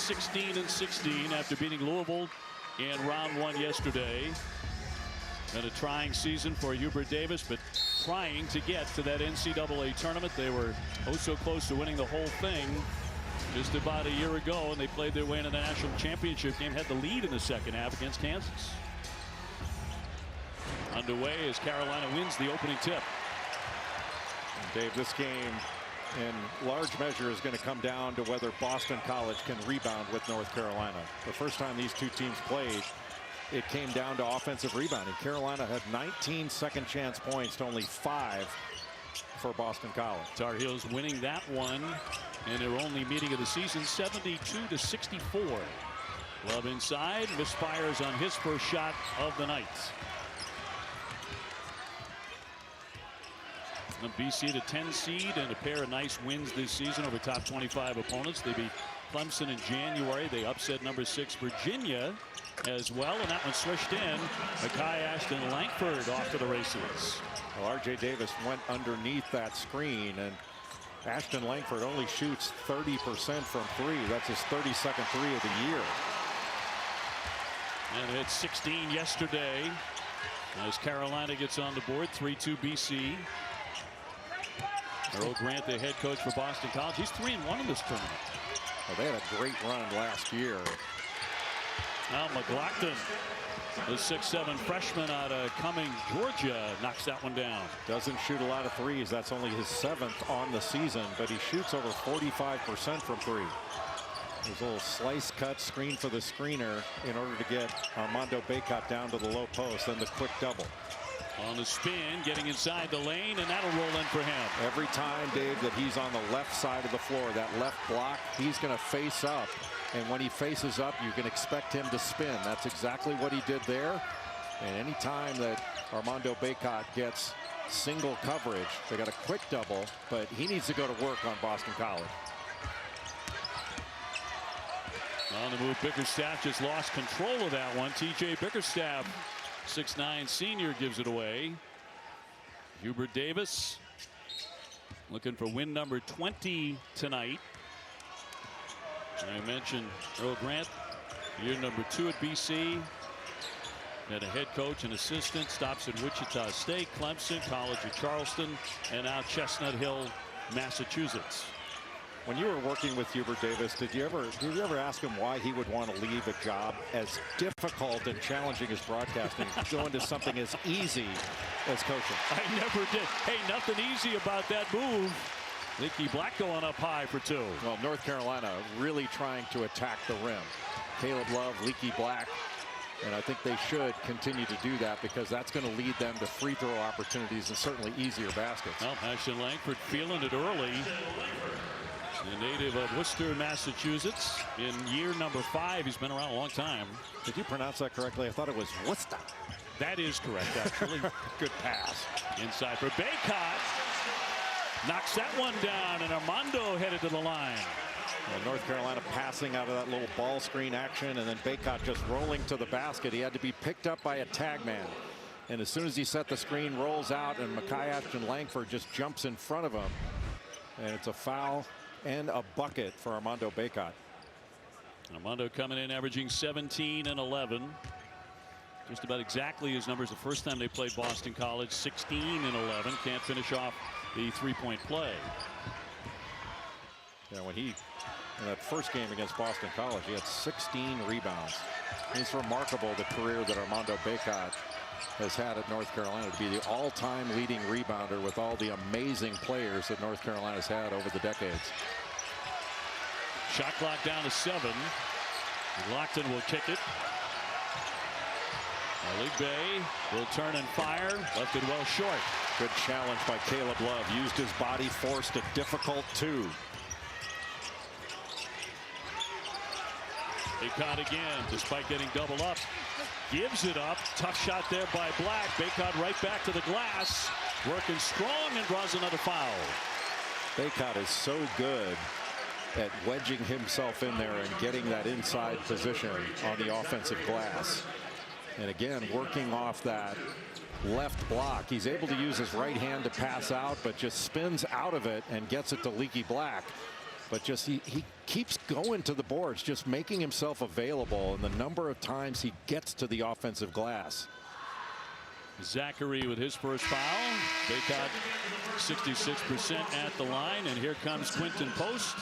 16-16 after beating Louisville in round 1 yesterday. Been a trying season for Hubert Davis, but trying to get to that NCAA tournament. They were oh so close to winning the whole thing just about a year ago, and they played their way into the national championship game. Had the lead in the second half against Kansas. Underway as Carolina wins the opening tip. Dave, this game in large measure is going to come down to whether Boston College can rebound with North Carolina. The first time these two teams played, it came down to offensive rebounding. Carolina had 19 second chance points to only 5 for Boston College. Tar Heels winning that one in their only meeting of the season, 72-64. Love inside, misfires on his first shot of the night. And BC the 10 seed and a pair of nice wins this season over top 25 opponents. They beat Clemson in January. They upset number 6 Virginia as well, and that one swished in. Makai Ashton-Langford off to the races. Well, R.J. Davis went underneath that screen, and Ashton-Langford only shoots 30% from 3. That's his 32nd 3 of the year. And hit 16 yesterday as Carolina gets on the board. 3-2 BC. Earl Grant, the head coach for Boston College, he's 3-1 in this tournament. Well, they had a great run last year. Now McLaughlin, the 6'7" freshman out of Cumming, Georgia, knocks that one down. Doesn't shoot a lot of threes. That's only his 7th on the season, but he shoots over 45% from 3. There's a little slice cut screen for the screener in order to get Armando Bacot down to the low post, then the quick double. On the spin, getting inside the lane, and that'll roll in for him. Every time, Dave, that he's on the left side of the floor, that left block, he's going to face up. And when he faces up, you can expect him to spin. That's exactly what he did there. And any time that Armando Bacot gets single coverage, they got a quick double, but he needs to go to work on Boston College. On the move, Bickerstaff just lost control of that one. TJ Bickerstaff, 6'9" senior, gives it away. Hubert Davis looking for win number 20 tonight. I mentioned Earl Grant, year number 2 at BC. Had a head coach and assistant, stops at Wichita State, Clemson, College of Charleston, and now Chestnut Hill, Massachusetts. When you were working with Hubert Davis, did you ever ask him why he would want to leave a job as difficult and challenging as broadcasting, go into something as easy as coaching? I never did. Hey, nothing easy about that move. Leaky Black going up high for 2. Well, North Carolina really trying to attack the rim. Caleb Love, Leaky Black, and I think they should continue to do that because that's going to lead them to free throw opportunities and certainly easier baskets. Well, Ashton-Langford feeling it early. The native of Worcester, Massachusetts, in year number 5. He's been around a long time. Did you pronounce that correctly? I thought it was Worcester. That is correct, actually. Good pass. Inside for Bacot. Knocks that one down, and Armando headed to the line. Well, North Carolina passing out of that little ball screen action, and then Bacot just rolling to the basket. He had to be picked up by a tag man. And as soon as he set the screen, rolls out, and Makai Ashton-Langford just jumps in front of him. And it's a foul and a bucket for Armando Bacot. Armando coming in averaging 17 and 11. Just about exactly his numbers the first time they played Boston College, 16 and 11. Can't finish off the three-point play. Yeah, when in that first game against Boston College, he had 16 rebounds. It's remarkable the career that Armando Bacot has had at North Carolina to be the all-time leading rebounder with all the amazing players that North Carolina's had over the decades. Shot clock down to 7. Lockton will kick it. Malik Bay will turn and fire. Left it well short. Good challenge by Caleb Love. Used his body, forced a difficult 2. Bacot again, despite getting doubled up. Gives it up. Tough shot there by Black. Bacot right back to the glass. Working strong and draws another foul. Bacot is so good at wedging himself in there and getting that inside position on the offensive glass. And again, working off that left block. He's able to use his right hand to pass out, but just spins out of it and gets it to Leaky Black. But just he keeps going to the boards, just making himself available, and the number of times he gets to the offensive glass. Zachary with his first foul. Bacot 66% at the line, and here comes Quinton Post,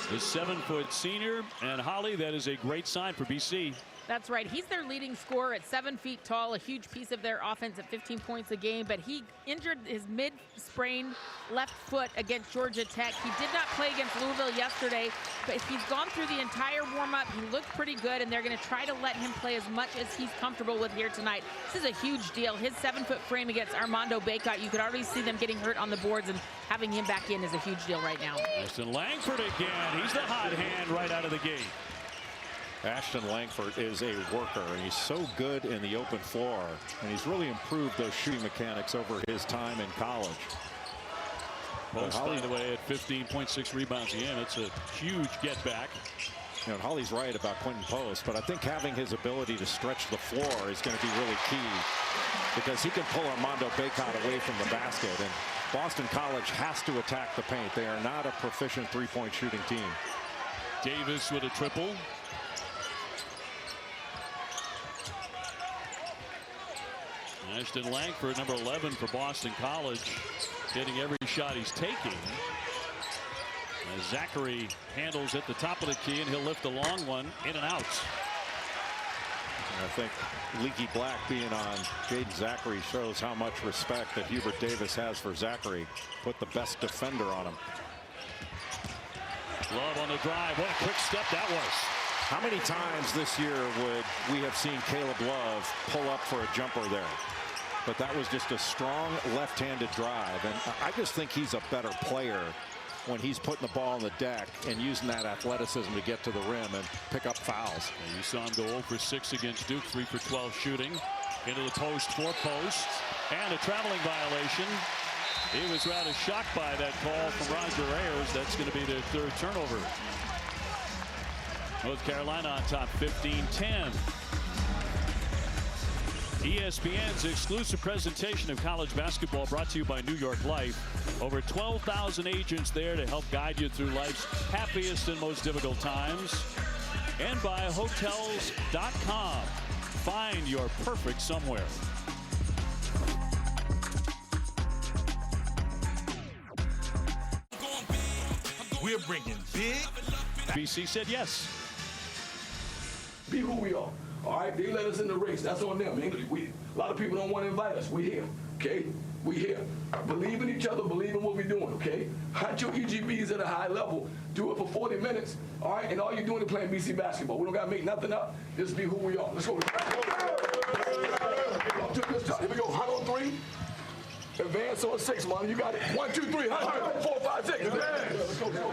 the 7-foot senior. And Holly, that is a great sign for BC. That's right. He's their leading scorer at 7 feet tall, a huge piece of their offense at 15 points a game. But he injured his mid-sprain left foot against Georgia Tech. He did not play against Louisville yesterday, but he's gone through the entire warm-up. He looked pretty good, and they're going to try to let him play as much as he's comfortable with here tonight. This is a huge deal. His 7-foot frame against Armando Bacot, you could already see them getting hurt on the boards, and having him back in is a huge deal right now. Ashton-Langford again. He's the hot hand right out of the gate. Ashton-Langford is a worker, and he's so good in the open floor, and he's really improved those shooting mechanics over his time in college. Post, by the way, at 15.6 rebounds a game. It's a huge get back. You know, Holly's right about Quinton Post, but I think having his ability to stretch the floor is going to be really key, because he can pull Armando Bacot away from the basket, and Boston College has to attack the paint. They are not a proficient three-point shooting team. Davis with a triple. Ashton-Langford, number 11 for Boston College, getting every shot he's taking. As Zachary handles at the top of the key, and he'll lift a long one in and out. And I think Leaky Black being on Jaden Zachary shows how much respect that Hubert Davis has for Zachary. Put the best defender on him. Love on the drive. What a quick step that was. How many times this year would we have seen Caleb Love pull up for a jumper there? But that was just a strong left-handed drive. And I just think he's a better player when he's putting the ball on the deck and using that athleticism to get to the rim and pick up fouls. And you saw him go 0 for 6 against Duke, 3 for 12 shooting. Into the post, 4 posts, and a traveling violation. He was rather shocked by that call from Roger Ayers. That's going to be their 3rd turnover. North Carolina on top, 15-10. ESPN's exclusive presentation of college basketball brought to you by New York Life. Over 12,000 agents there to help guide you through life's happiest and most difficult times. And by Hotels.com. Find your perfect somewhere. We're bringing big. BC said yes. Be who we are. All right, they let us in the race. That's on them. A lot of people don't want to invite us. We here, okay? We here. Believe in each other. Believe in what we're doing, okay? Hunt your EGBs at a high level. Do it for 40 minutes, all right? And all you're doing is playing BC basketball. We don't got to make nothing up. Just be who we are. Let's go. Here we go. Hunt on 3. Advance on 6, man. You got it. 1, 2, 3. Hunt. 4, 5, 6. Let's go.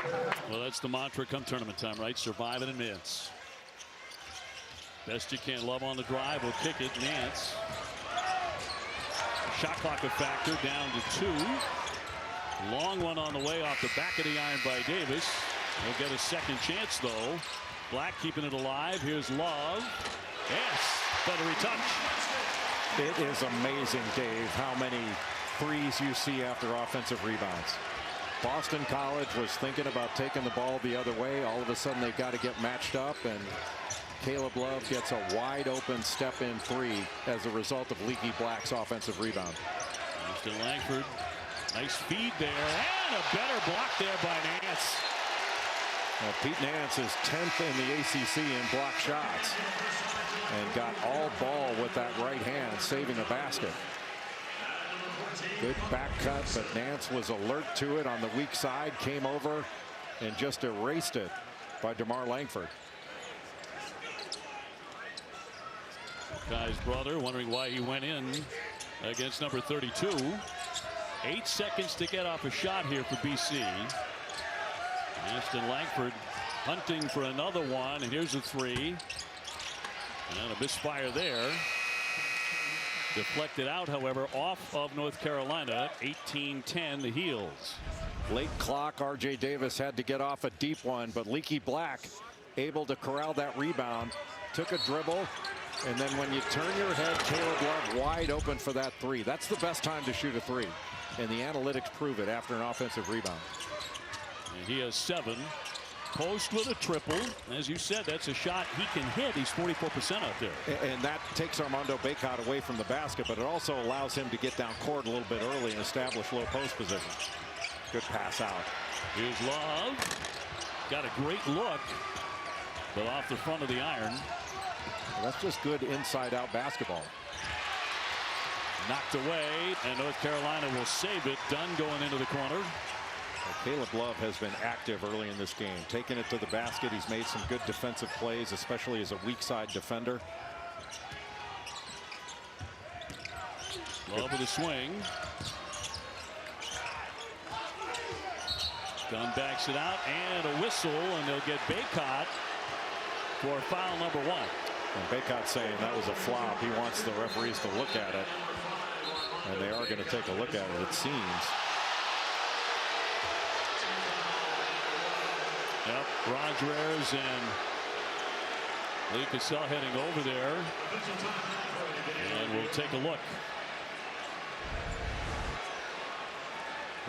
Well, that's the mantra come tournament time, right? Survive and advance. Best you can. Love on the drive. Will kick it. Nance. Shot clock a factor. Down to 2. Long one on the way off the back of the iron by Davis. He'll get a second chance, though. Black keeping it alive. Here's Love. Yes. Better retouch. It is amazing, Dave, how many threes you see after offensive rebounds. Boston College was thinking about taking the ball the other way. All of a sudden, they've got to get matched up, and Caleb Love gets a wide-open step-in 3 as a result of Leaky Black's offensive rebound. Ashton-Langford, nice feed there, and a better block there by Nance. Well, Pete Nance is 10th in the ACC in block shots, and got all ball with that right hand, saving the basket. Good back cut, but Nance was alert to it on the weak side, came over and just erased it by DeMar Langford. Guy's brother wondering why he went in against number 32. 8 seconds to get off a shot here for BC. Ashton-Langford hunting for another one, and here's a 3. And a misfire there. Deflected out, however, off of North Carolina. 18-10 the Heels. Late clock. RJ Davis had to get off a deep one, but Leaky Black able to corral that rebound. Took a dribble, and then when you turn your head, Caleb Love wide open for that 3. That's the best time to shoot a 3, and the analytics prove it after an offensive rebound. And he has 7. Post with a triple. As you said, that's a shot he can hit. He's 44% out there. And that takes Armando Bacot away from the basket, but it also allows him to get down court a little bit early and establish low post position. Good pass out. Here's Love. Got a great look, but off the front of the iron. Well, that's just good inside-out basketball. Knocked away, and North Carolina will save it. Dunn going into the corner. Well, Caleb Love has been active early in this game, taking it to the basket. He's made some good defensive plays, especially as a weak side defender. Love with a swing. Dunn backs it out, and a whistle, and they'll get Bacot for foul number 1. And Bacot saying that was a flop. He wants the referees to look at it, and they are going to take a look at it, it seems. Yep, Rodriguez and Lee Cassell heading over there, and we'll take a look.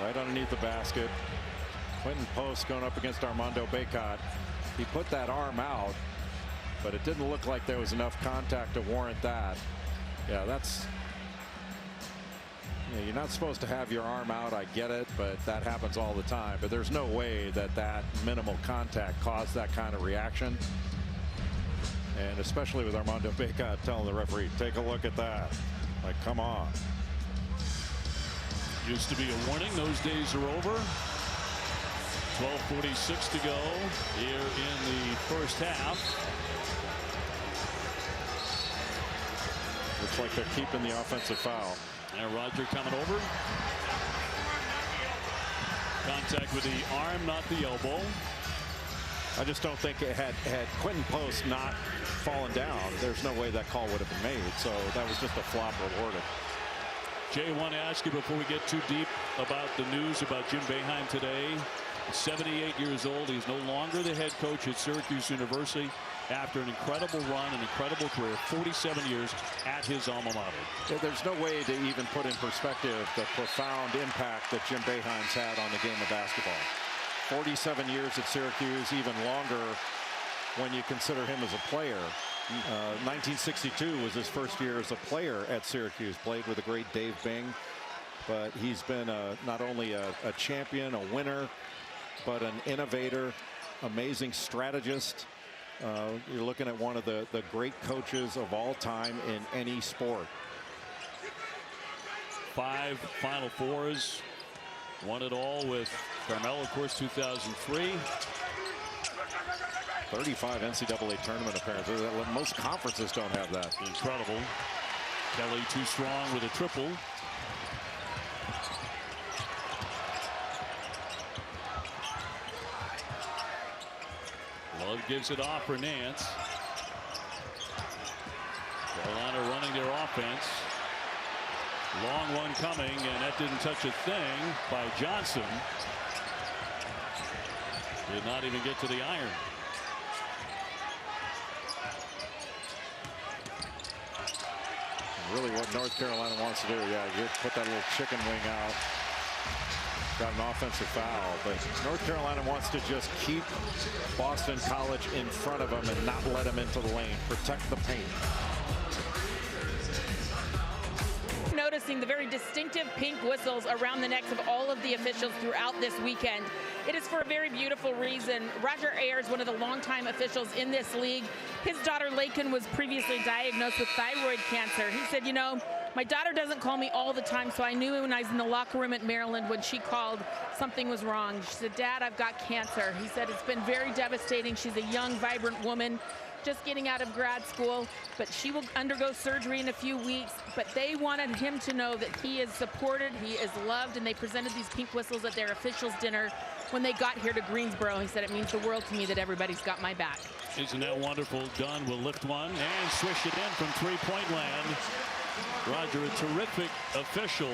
Right underneath the basket. Quentin Post going up against Armando Bacot. He put that arm out, but it didn't look like there was enough contact to warrant that. Yeah, that's, you know, you're not supposed to have your arm out. I get it, but that happens all the time. But there's no way that that minimal contact caused that kind of reaction. And especially with Armando Bacot telling the referee, take a look at that. Like, come on. Used to be a warning. Those days are over. 12:46 to go here in the first half. Looks like they're keeping the offensive foul. And Roger coming over. Contact with the arm, not the elbow. I just don't think it had Quentin Post not fallen down, there's no way that call would have been made. So that was just a flop rewarded. Jay, I want to ask you before we get too deep about the news about Jim Boeheim today. 78 years old. He's no longer the head coach at Syracuse University after an incredible run, an incredible career, 47 years at his alma mater. There's no way to even put in perspective the profound impact that Jim Boeheim's had on the game of basketball. 47 years at Syracuse, even longer when you consider him as a player. 1962 was his first year as a player at Syracuse. Played with the great Dave Bing, but he's been not only a champion, a winner, but an innovator, amazing strategist. You're looking at one of the great coaches of all time in any sport. 5 Final Fours, won it all with Carmelo, of course, 2003. 35 NCAA tournament appearances. Most conferences don't have that. Incredible. Kelly too strong with a triple. Love gives it off for Nance. Carolina running their offense. Long one coming, and that didn't touch a thing by Johnson. Did not even get to the iron. Really what North Carolina wants to do, yeah, you put that little chicken wing out. Got an offensive foul, but North Carolina wants to just keep Boston College in front of them and not let them into the lane. Protect the paint. Noticing the very distinctive pink whistles around the necks of all of the officials throughout this weekend. It is for a very beautiful reason. Roger Ayers, one of the longtime officials in this league, his daughter Laken was previously diagnosed with thyroid cancer. He said, you know, my daughter doesn't call me all the time, so I knew when I was in the locker room at Maryland when she called, something was wrong. She said, Dad, I've got cancer. He said it's been very devastating. She's a young, vibrant woman, just getting out of grad school, but she will undergo surgery in a few weeks. But they wanted him to know that he is supported, he is loved, and they presented these pink whistles at their officials' dinner when they got here to Greensboro. He said it means the world to me that everybody's got my back. Isn't that wonderful? Dunn will lift one and swish it in from three-point land. Roger, a terrific official.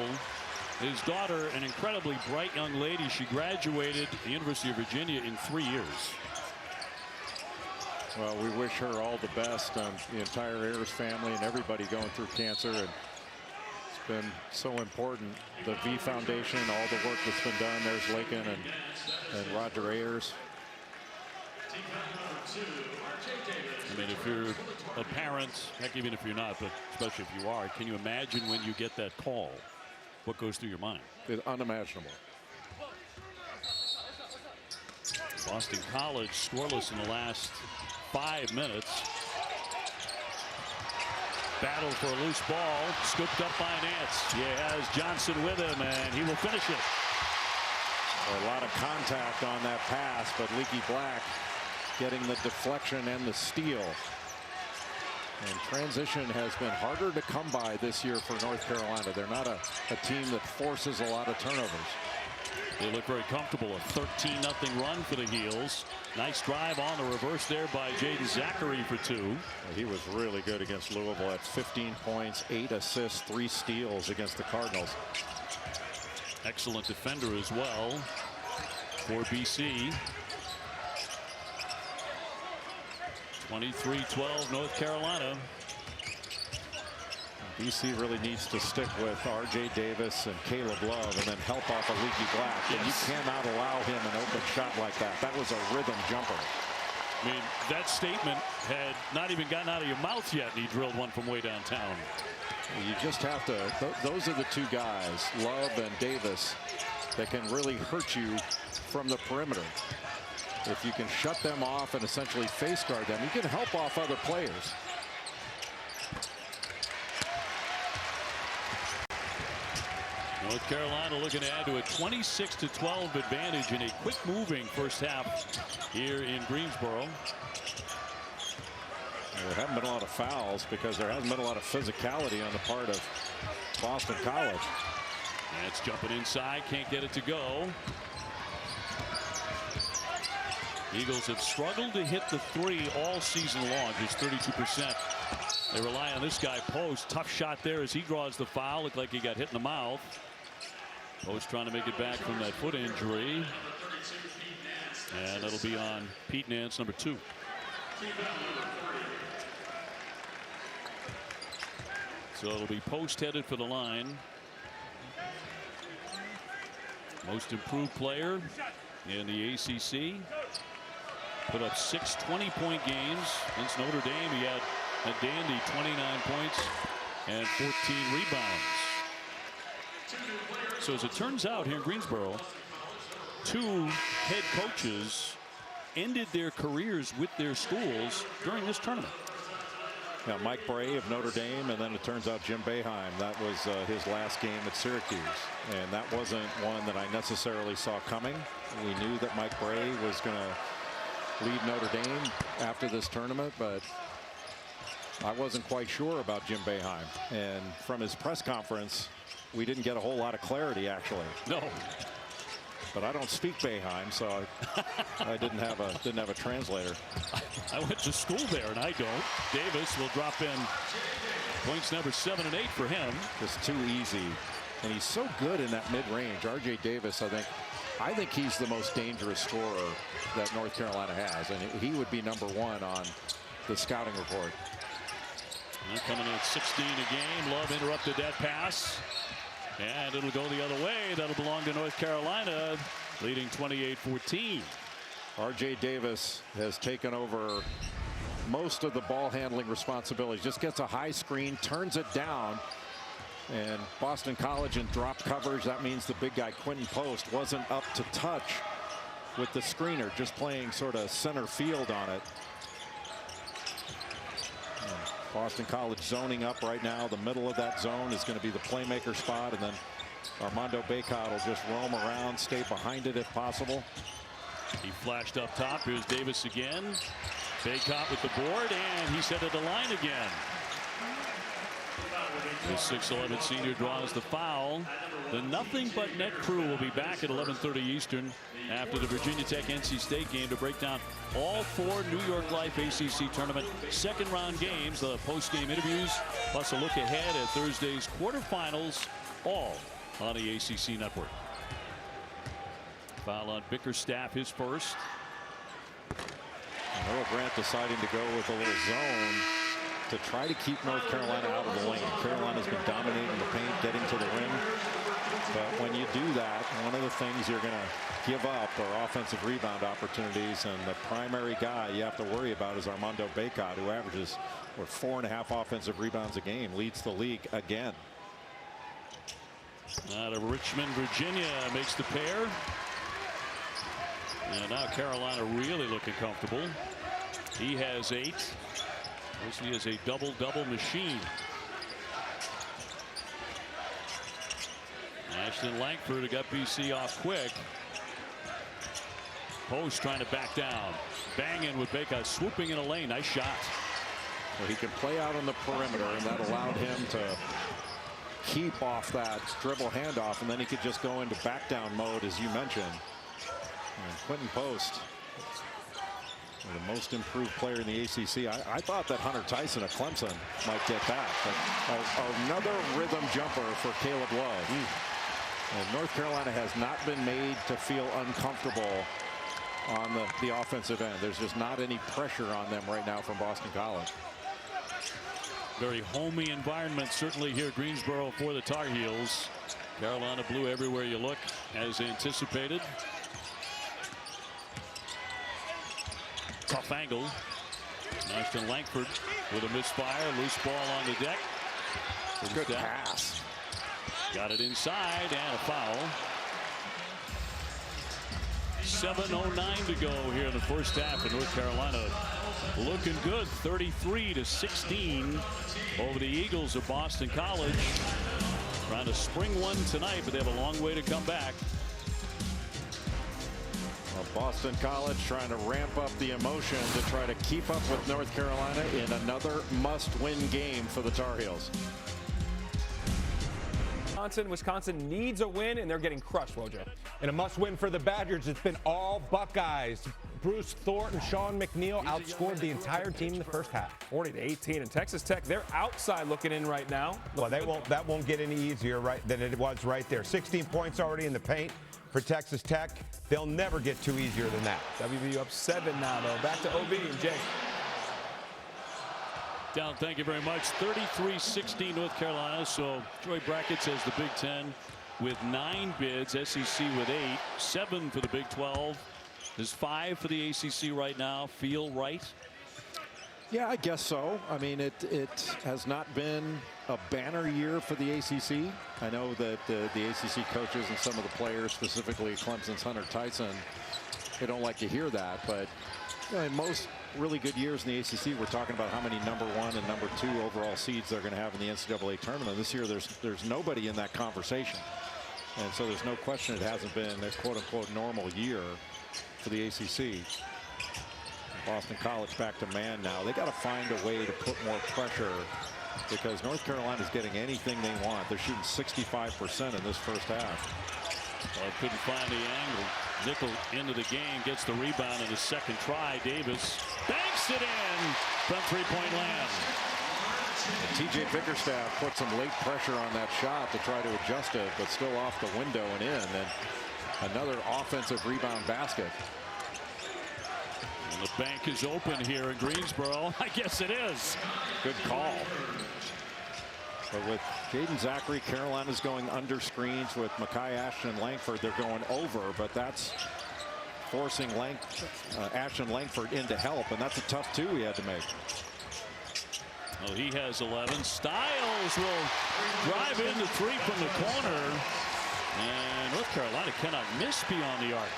His daughter, an incredibly bright young lady. She graduated at the University of Virginia in 3 years. Well, we wish her all the best, the entire Ayers family and everybody going through cancer. And it's been so important. The V Foundation, all the work that's been done. There's Lakin and Roger Ayers. I mean, if you're a parent, heck, even if you're not, but especially if you are, can you imagine when you get that call? What goes through your mind? It's unimaginable. Boston College scoreless in the last 5 minutes. Battle for a loose ball, scooped up by Nance. He has Johnson with him, and he will finish it. A lot of contact on that pass, but Leaky Black getting the deflection and the steal. And transition has been harder to come by this year for North Carolina. They're not a team that forces a lot of turnovers. They look very comfortable. A 13-0 run for the Heels. Nice drive on the reverse there by Jaden Zachary for 2. He was really good against Louisville at 15 points, 8 assists, 3 steals against the Cardinals. Excellent defender as well for BC. 23-12 North Carolina. BC really needs to stick with R.J. Davis and Caleb Love and then help off a Leaky Black. Yes. And you cannot allow him an open shot like that. That was a rhythm jumper. I mean, that statement had not even gotten out of your mouth yet, and he drilled one from way downtown. You just have to, those are the two guys, Love and Davis, that can really hurt you from the perimeter. If you can shut them off and essentially face guard them, you can help off other players. North Carolina looking to add to a 26-12 advantage in a quick moving first half here in Greensboro. There haven't been a lot of fouls because there hasn't been a lot of physicality on the part of Boston College. And it's jumping inside, can't get it to go. Eagles have struggled to hit the 3 all season long, just 32%. They rely on this guy Post. Tough shot there as he draws the foul. Looked like he got hit in the mouth. Post trying to make it back from that foot injury. And that'll be on Pete Nance, number 2. So it'll be Post headed for the line. Most improved player in the ACC. Put up 6 20-point games against Notre Dame. He had a dandy 29 points and 14 rebounds. So as it turns out here in Greensboro, 2 head coaches ended their careers with their schools during this tournament. Now, Mike Bray of Notre Dame, and then it turns out Jim Boeheim. That was his last game at Syracuse, and that wasn't one that I necessarily saw coming. We knew that Mike Bray was going to lead Notre Dame after this tournament, but I wasn't quite sure about Jim Boeheim. And from his press conference, we didn't get a whole lot of clarity, actually. No. But I don't speak Boeheim, so I didn't have a translator. I went to school there, and I don't. Davis will drop in points number 7 and 8 for him. Just too easy. And he's so good in that mid-range. R.J. Davis, I think he's the most dangerous scorer that North Carolina has. And he would be number 1 on the scouting report. They're coming in at 16 a game. Love interrupted that pass. And it'll go the other way. That'll belong to North Carolina, leading 28-14. R.J. Davis has taken over most of the ball handling responsibilities. Just gets a high screen, turns it down. And Boston College in drop coverage, that means the big guy Quentin Post wasn't up to touch with the screener, just playing sort of center field on it. Boston College zoning up right now. The middle of that zone is going to be the playmaker spot, and then Armando Bacot will just roam around, stay behind it if possible. He flashed up top. Here's Davis again. Bacot with the board, and he's headed the line again. The 6'11" senior draws the foul. The nothing but net crew will be back at 11:30 Eastern after the Virginia Tech NC State game to break down all 4 New York Life ACC tournament second round games, the post game interviews, plus a look ahead at Thursday's quarterfinals, all on the ACC network. Foul on Bickerstaff, his first. Earl Grant deciding to go with a little zone. to try to keep North Carolina out of the lane. Carolina's been dominating the paint, getting to the rim. But when you do that, one of the things you're going to give up are offensive rebound opportunities. And the primary guy you have to worry about is Armando Bacot, who averages 4.5 offensive rebounds a game, leads the league again. Out of Richmond, Virginia makes the pair. And now Carolina really looking comfortable. He has 8. He is a double-double machine. Ashton-Langford who got BC off quick. Post trying to back down. Banging with Bacot, swooping in a lane. Nice shot. Well, he can play out on the perimeter, and that allowed him to keep off that dribble handoff, and then he could just go into back down mode, as you mentioned. And Quentin Post, the most improved player in the ACC. I thought that Hunter Tyson of Clemson might get that. But another rhythm jumper for Caleb Love. And North Carolina has not been made to feel uncomfortable on the offensive end. There's just not any pressure on them right now from Boston College. Very homey environment certainly here at Greensboro for the Tar Heels. Carolina blue everywhere you look, as anticipated. Tough angle. Ashton-Langford with a misfire. Loose ball on the deck. Good pass. Got it inside and a foul. 7:09 to go here in the first half, and North Carolina looking good. 33-16 over the Eagles of Boston College. Trying to spring one tonight, but they have a long way to come back. Well, Boston College trying to ramp up the emotion to try to keep up with North Carolina in another must-win game for the Tar Heels. Wisconsin needs a win, and they're getting crushed, Wojo. And a must-win for the Badgers. It's been all Buckeyes. Bruce Thornton, Sean McNeil outscored the entire team in the first half. 40-18, and Texas Tech, they're outside looking in right now. Well, that won't get any easier than it was right there. 16 points already in the paint for Texas Tech. They'll never get too easier than that. WVU up 7 now, though. Back to OB and Jake. Down, thank you very much. 33-16 North Carolina. So Troy Brackett says the Big Ten with 9 bids, SEC with 8, 7 for the Big 12. There's 5 for the ACC right now. Feel right? Yeah, I guess so. I mean, it has not been a banner year for the ACC. I know that the ACC coaches and some of the players, specifically Clemson's Hunter Tyson, they don't like to hear that. But you know, in most really good years in the ACC, we're talking about how many #1 and #2 overall seeds they're going to have in the NCAA tournament. This year, there's nobody in that conversation. And so there's no question it hasn't been a quote-unquote normal year for the ACC. Boston College back to man now. They got to find a way to put more pressure, because North Carolina is getting anything they want. They're shooting 65% in this first half. Couldn't find the angle. Nickel into the game, gets the rebound in the second try. Davis banks it in from three-point land. TJ Bickerstaff put some late pressure on that shot to try to adjust it, but still off the window and in. And another offensive rebound basket. And the bank is open here in Greensboro. I guess it is. Good call. But with Jaden Zachary, Carolina's going under screens. With Makai Ashton-Langford, they're going over, but that's forcing Ashton-Langford into help, and that's a tough 2 he had to make. Well, he has 11. Styles will drive in the 3 from the corner, and North Carolina cannot miss beyond the arc.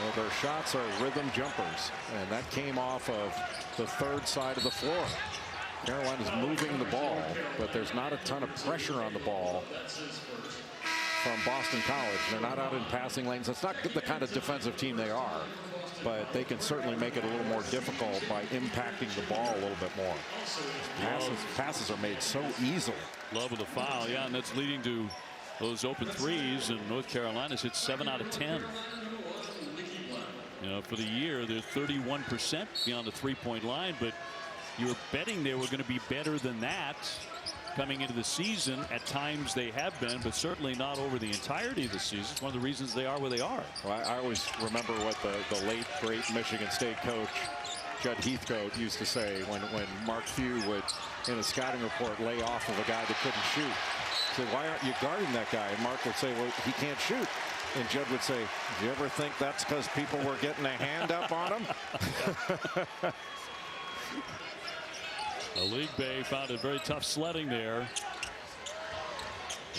Well, their shots are rhythm jumpers, and that came off of the third side of the floor. Carolina's moving the ball, but there's not a ton of pressure on the ball from Boston College. They're not out in passing lanes. It's not the kind of defensive team they are, but they can certainly make it a little more difficult by impacting the ball a little bit more. Passes are made so easily. Love with the foul, yeah, and that's leading to those open threes, and North Carolina's hit 7 out of 10. You know, for the year, they're 31% beyond the three-point line, but you were betting they were going to be better than that coming into the season. At times they have been, but certainly not over the entirety of the season. It's one of the reasons they are where they are. Well, I always remember what the late, great Michigan State coach Judd Heathcote used to say when Mark Few would, in a scouting report, lay off of a guy that couldn't shoot. Say, why aren't you guarding that guy? And Mark would say, well, he can't shoot. And Judd would say, do you ever think that's because people were getting a hand up on him? League Bay found it very tough sledding there.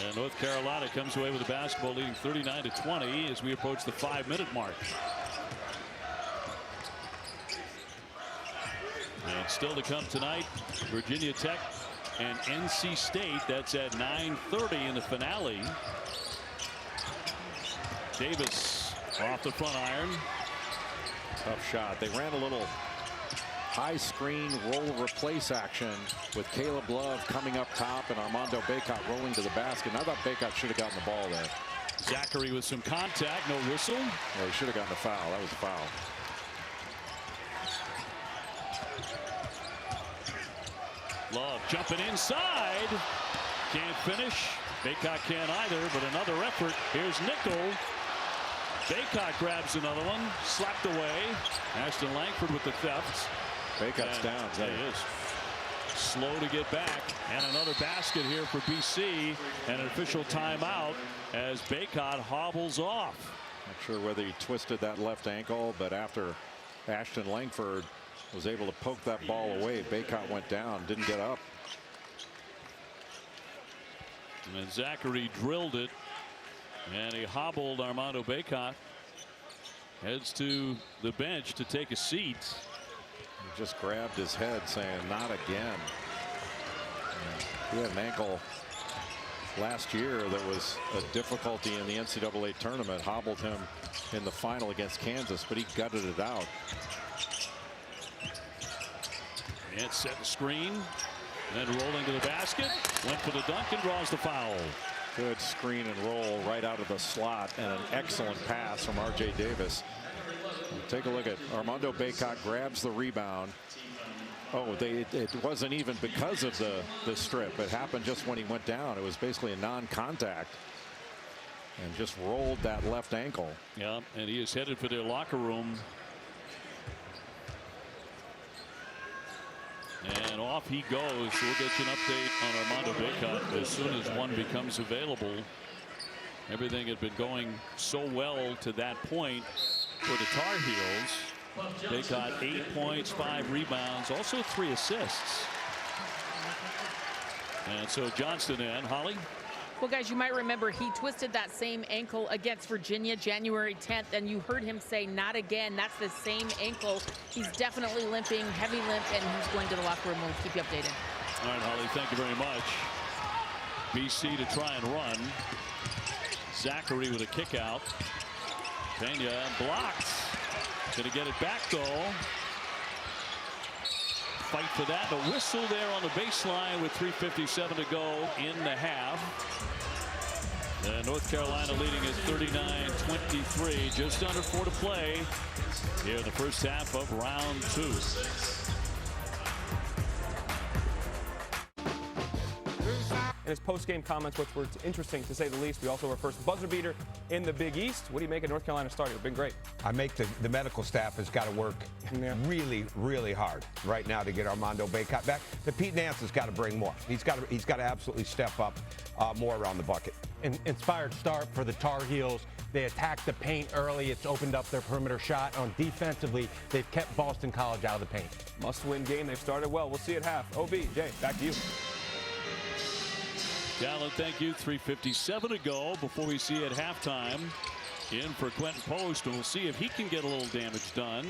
And North Carolina comes away with the basketball, leading 39-20 as we approach the 5-minute mark. And still to come tonight, Virginia Tech and NC State. That's at 9:30 in the finale. Davis off the front iron. Tough shot. They ran a little high screen roll replace action with Caleb Love coming up top and Armando Bacot rolling to the basket. And I thought Bacot should have gotten the ball there. Zachary with some contact, no whistle. Yeah, he should have gotten a foul. That was a foul. Love jumping inside. Can't finish. Bacot can't either, but another effort. Here's Nickel. Bacot grabs another one. Slapped away. Ashton-Langford with the theft. Bacot's down. He is slow to get back. And another basket here for BC. And an official timeout as Bacot hobbles off. Not sure whether he twisted that left ankle, but after Ashton-Langford was able to poke that ball away, Bacot went down, didn't get up. And Zachary drilled it. And he hobbled Armando Bacot. Heads to the bench to take a seat. He just grabbed his head saying, not again. He had an ankle last year that was a difficulty in the NCAA tournament. Hobbled him in the final against Kansas, but he gutted it out. And set the screen. Then rolling to the basket. Went for the dunk and draws the foul. Good screen and roll right out of the slot, and an excellent pass from R.J. Davis. Take a look at Armando Bacot grabs the rebound. Oh, it wasn't even because of the strip. It happened just when he went down. It was basically a non-contact. And just rolled that left ankle. Yeah, and he is headed for their locker room. And off he goes. So we'll get you an update on Armando Bacot as soon as one becomes available. Everything had been going so well to that point for the Tar Heels. Bacot 8 points, 5 rebounds, also 3 assists. And so Johnston in. Holly? Well, guys, you might remember he twisted that same ankle against Virginia January 10th, and you heard him say, not again. That's the same ankle. He's definitely limping, heavy limp, and he's going to the locker room. We'll keep you updated. All right, Holly, thank you very much. BC to try and run. Zachary with a kick out. Pena blocked. Gonna get it back, though. Fight for that. The whistle there on the baseline with 3:57 to go in the half. North Carolina leading at 39-23. Just under 4 to play here in the first half of round 2. In his post-game comments, which were interesting to say the least. We also have our first buzzer beater in the Big East. What do you make of North Carolina starter? Been great. I make the medical staff has got to work really, really hard right now to get Armando Bacot back. But Pete Nance has got to bring more. He's got to absolutely step up more around the bucket. An inspired start for the Tar Heels. They attacked the paint early. It's opened up their perimeter shot. On defensively, they've kept Boston College out of the paint. Must-win game. They've started well. We'll see it half. OB, Jay, back to you. Gallen, thank you. 3:57 to go before we see at halftime. In for Quentin Post, and we'll see if he can get a little damage done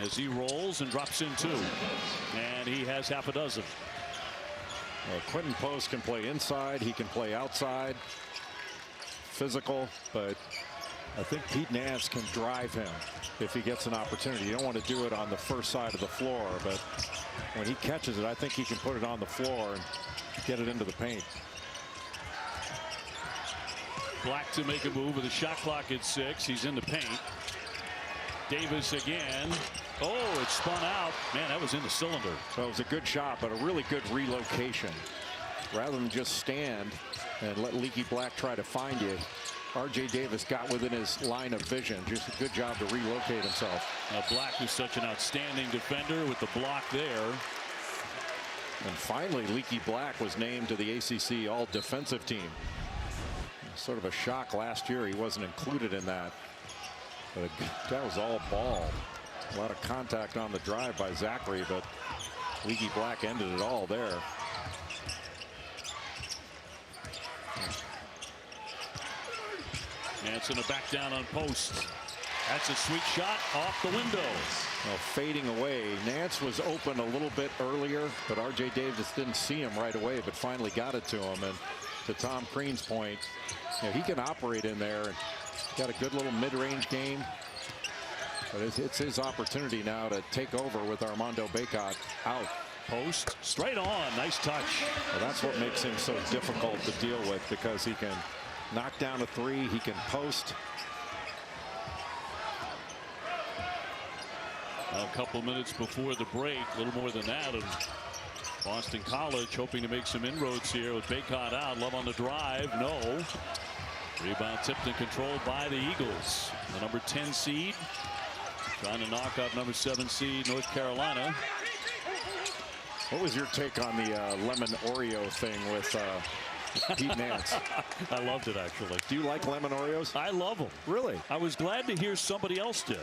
as he rolls and drops in 2. And he has half a dozen. Well, Quentin Post can play inside. He can play outside. Physical, but I think Pete Nance can drive him if he gets an opportunity. You don't want to do it on the first side of the floor, but when he catches it, I think he can put it on the floor and get it into the paint. Black to make a move with a shot clock at 6. He's in the paint. Davis again. Oh, it spun out. Man, that was in the cylinder. So it was a good shot, but a really good relocation. Rather than just stand and let Leaky Black try to find you, R.J. Davis got within his line of vision. Just a good job to relocate himself. Now Black is such an outstanding defender with the block there. And finally, Leaky Black was named to the ACC All-Defensive Team. Sort of a shock last year. He wasn't included in that. But that was all ball. A lot of contact on the drive by Zachary, but Leaky Black ended it all there. Nance in the back down on post. That's a sweet shot off the window. Well, fading away. Nance was open a little bit earlier, but R.J. Davis didn't see him right away, but finally got it to him. And to Tom Crean's point, he can operate in there. And got a good little mid-range game. But it's his opportunity now to take over with Armando Bacot out. Post straight on. Nice touch. Well, that's what makes him so difficult to deal with, because he can knock down a three. He can post. A couple minutes before the break, a little more than that, and Boston College hoping to make some inroads here with Bacot out. Love on the drive. No. Rebound tipped and controlled by the Eagles. The number 10 seed trying to knock out number 7 seed North Carolina. What was your take on the lemon Oreo thing with Pete Nance? I loved it, actually. Do you like lemon Oreos? I love them. Really? I was glad to hear somebody else did.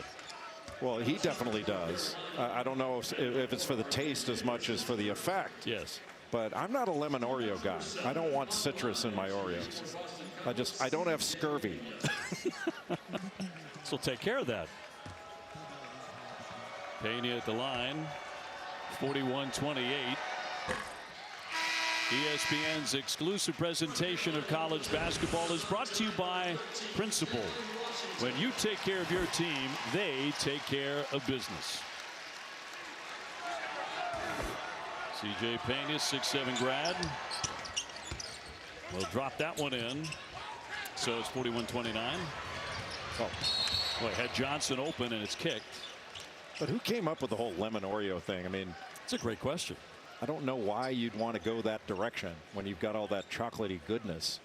Well, he definitely does. I don't know if it's for the taste as much as for the effect. Yes. But I'm not a lemon Oreo guy. I don't want citrus in my Oreos. I don't have scurvy. So take care of that. Pena at the line. 41-28. ESPN's exclusive presentation of college basketball is brought to you by Principal. When you take care of your team, they take care of business. CJ Pena, 6'7" grad. Will drop that one in. So it's 41-29. Oh, boy, had Johnson open and it's kicked. But who came up with the whole lemon Oreo thing? I mean, it's a great question. I don't know why you'd want to go that direction when you've got all that chocolatey goodness.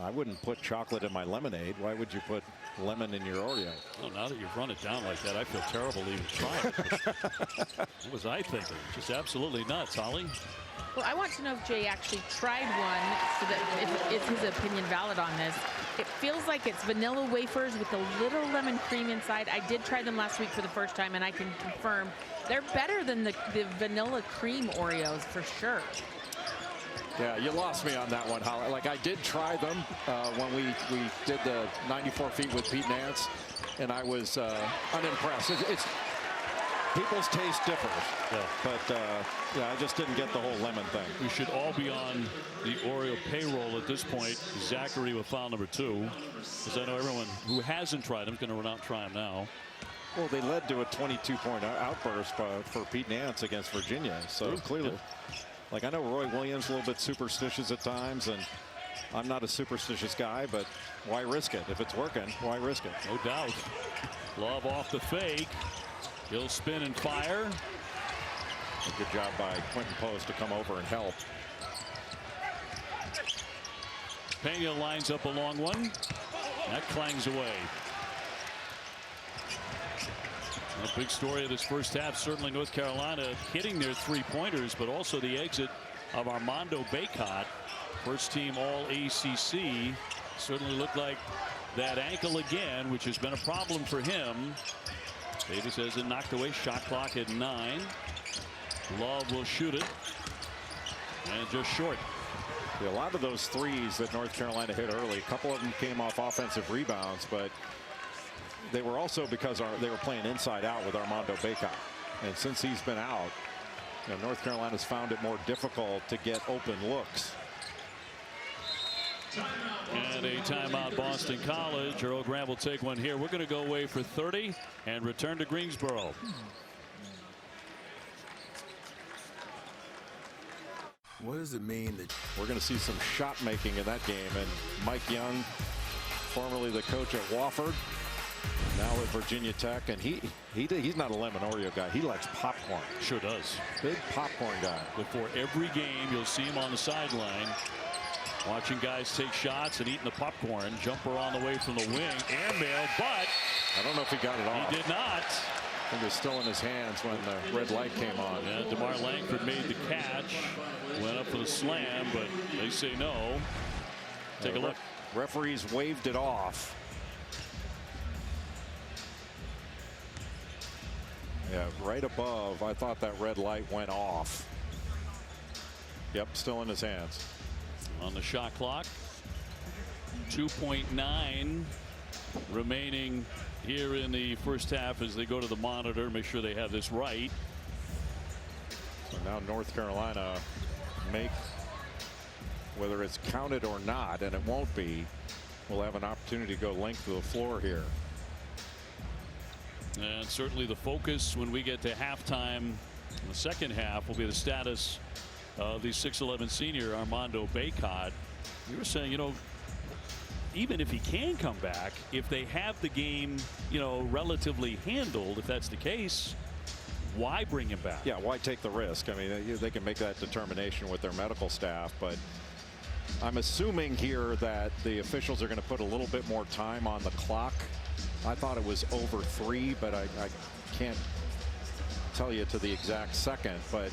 I wouldn't put chocolate in my lemonade. Why would you put lemon in your Oreo? Well, now that you've run it down like that, I feel terrible even trying it. What was I thinking? Just absolutely nuts, Holly. Well, I want to know if Jay actually tried one, so that is his opinion valid on this. It feels like it's vanilla wafers with a little lemon cream inside. I did try them last week for the first time, and I can confirm they're better than the vanilla cream Oreos for sure. Yeah, you lost me on that one, Holly. Like, I did try them when we did the 94 feet with Pete Nance, and I was unimpressed. It's people's taste differs. Yeah. But yeah, I just didn't get the whole lemon thing. We should all be on the Oreo payroll at this point. Zachary with foul number 2, because I know everyone who hasn't tried them is going to run out and try them now. Well, they led to a 22-point outburst for Pete Nance against Virginia. So clearly, like, I know Roy Williams a little bit superstitious at times, and I'm not a superstitious guy, but why risk it? If it's working, why risk it? No doubt. Love off the fake. He'll spin and fire. A good job by Quentin Post to come over and help. Pena lines up a long one. That clangs away. A big story of this first half, certainly North Carolina hitting their three-pointers, but also the exit of Armando Bacot, first team all ACC. Certainly looked like that ankle again, which has been a problem for him. Davis has it knocked away. Shot clock at 9. Love will shoot it. And just short. Yeah, a lot of those threes that North Carolina hit early, a couple of them came off offensive rebounds, but they were also because they were playing inside out with Armando Bacot. And since he's been out, North Carolina's found it more difficult to get open looks. And a timeout, Boston College. Earl Grant will take one here. We're going to go away for 30 and return to Greensboro. What does it mean that we're going to see some shot making in that game? And Mike Young, formerly the coach at Wofford, now at Virginia Tech, and he's not a lemon Oreo guy. He likes popcorn. Sure does. Big popcorn guy. Before every game, you'll see him on the sideline Watching guys take shots and eating the popcorn. Jumper on the way from the wing. Airmail, but I don't know if he got it off. He did not. I think it was still in his hands when the red light came on. Yeah, Langford made the catch. Went up for the slam, but they say no. Take a look. Referees waved it off. Yeah, right above. I thought that red light went off. Yep, still in his hands. On the shot clock. 2.9 remaining here in the first half as they go to the monitor. Make sure they have this right. So now North Carolina make, whether it's counted or not, and it won't be, we'll have an opportunity to go length of the floor here. And certainly the focus when we get to halftime in the second half will be the status of the 6'11" senior Armando Bacot. You were saying, you know, even if he can come back, if they have the game, you know, relatively handled, if that's the case, why bring him back? Yeah, why take the risk? I mean, they can make that determination with their medical staff, but I'm assuming here that the officials are going to put a little bit more time on the clock. I thought it was over 3, but I can't tell you to the exact second, but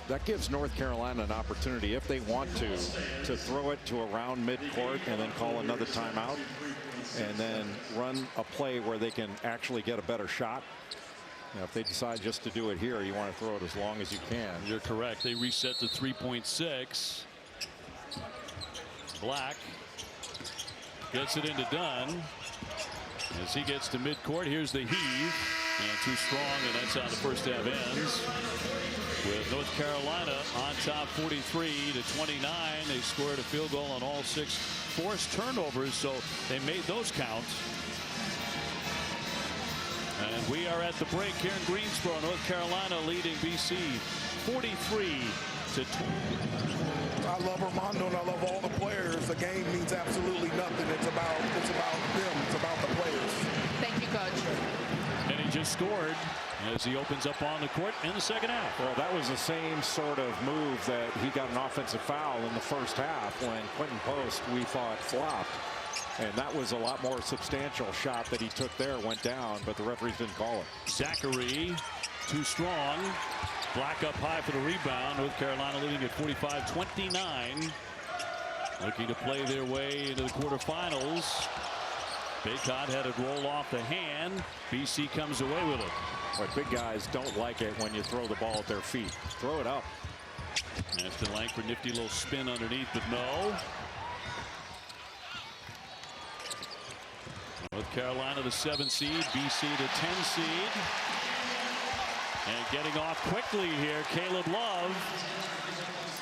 that gives North Carolina an opportunity, if they want to throw it to around midcourt and then call another timeout and then run a play where they can actually get a better shot. You know, if they decide just to do it here, you want to throw it as long as you can. You're correct. They reset to 3.6. Black gets it into Dunn. As he gets to midcourt, here's the heave. And too strong, and that's how the first half ends. With North Carolina on top 43-29. They scored a field goal on all 6 forced turnovers, so they made those count. And we are at the break here in Greensboro. North Carolina leading BC 43-20. I love Armando and I love all the players. The game means absolutely nothing. It's about them. It's about the players. Thank you, Coach. And he just scored as he opens up on the court in the second half. Well, that was the same sort of move that he got an offensive foul in the first half when Quentin Post, we thought, flopped. And that was a lot more substantial shot that he took there, went down, but the referees didn't call it. Zachary, too strong. Black up high for the rebound. North Carolina leading at 45-29. Looking to play their way into the quarterfinals. Bacot had it roll off the hand. BC comes away with it. But big guys don't like it when you throw the ball at their feet. Throw it up. Ashton-Langford, nifty little spin underneath, but no. North Carolina the 7 seed, BC the 10 seed. And getting off quickly here, Caleb Love.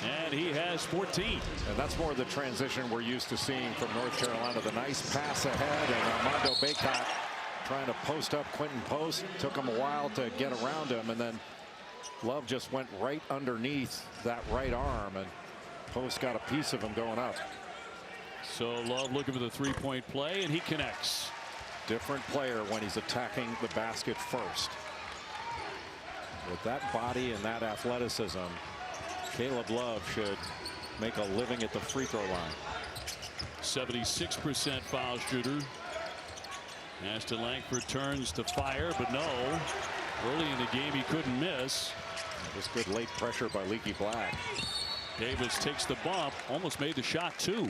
And he has 14. And that's more the transition we're used to seeing from North Carolina. The nice pass ahead, and Armando Bacot trying to post up Quentin Post. Took him a while to get around him, and then Love just went right underneath that right arm, and Post got a piece of him going up. So Love looking for the three-point play, and he connects. Different player when he's attacking the basket first. With that body and that athleticism, Caleb Love should make a living at the free throw line. 76% foul shooter. Ashton-Langford turns to fire, but no. Early in the game, he couldn't miss. It was good late pressure by Leaky Black. Davis takes the bump, almost made the shot too.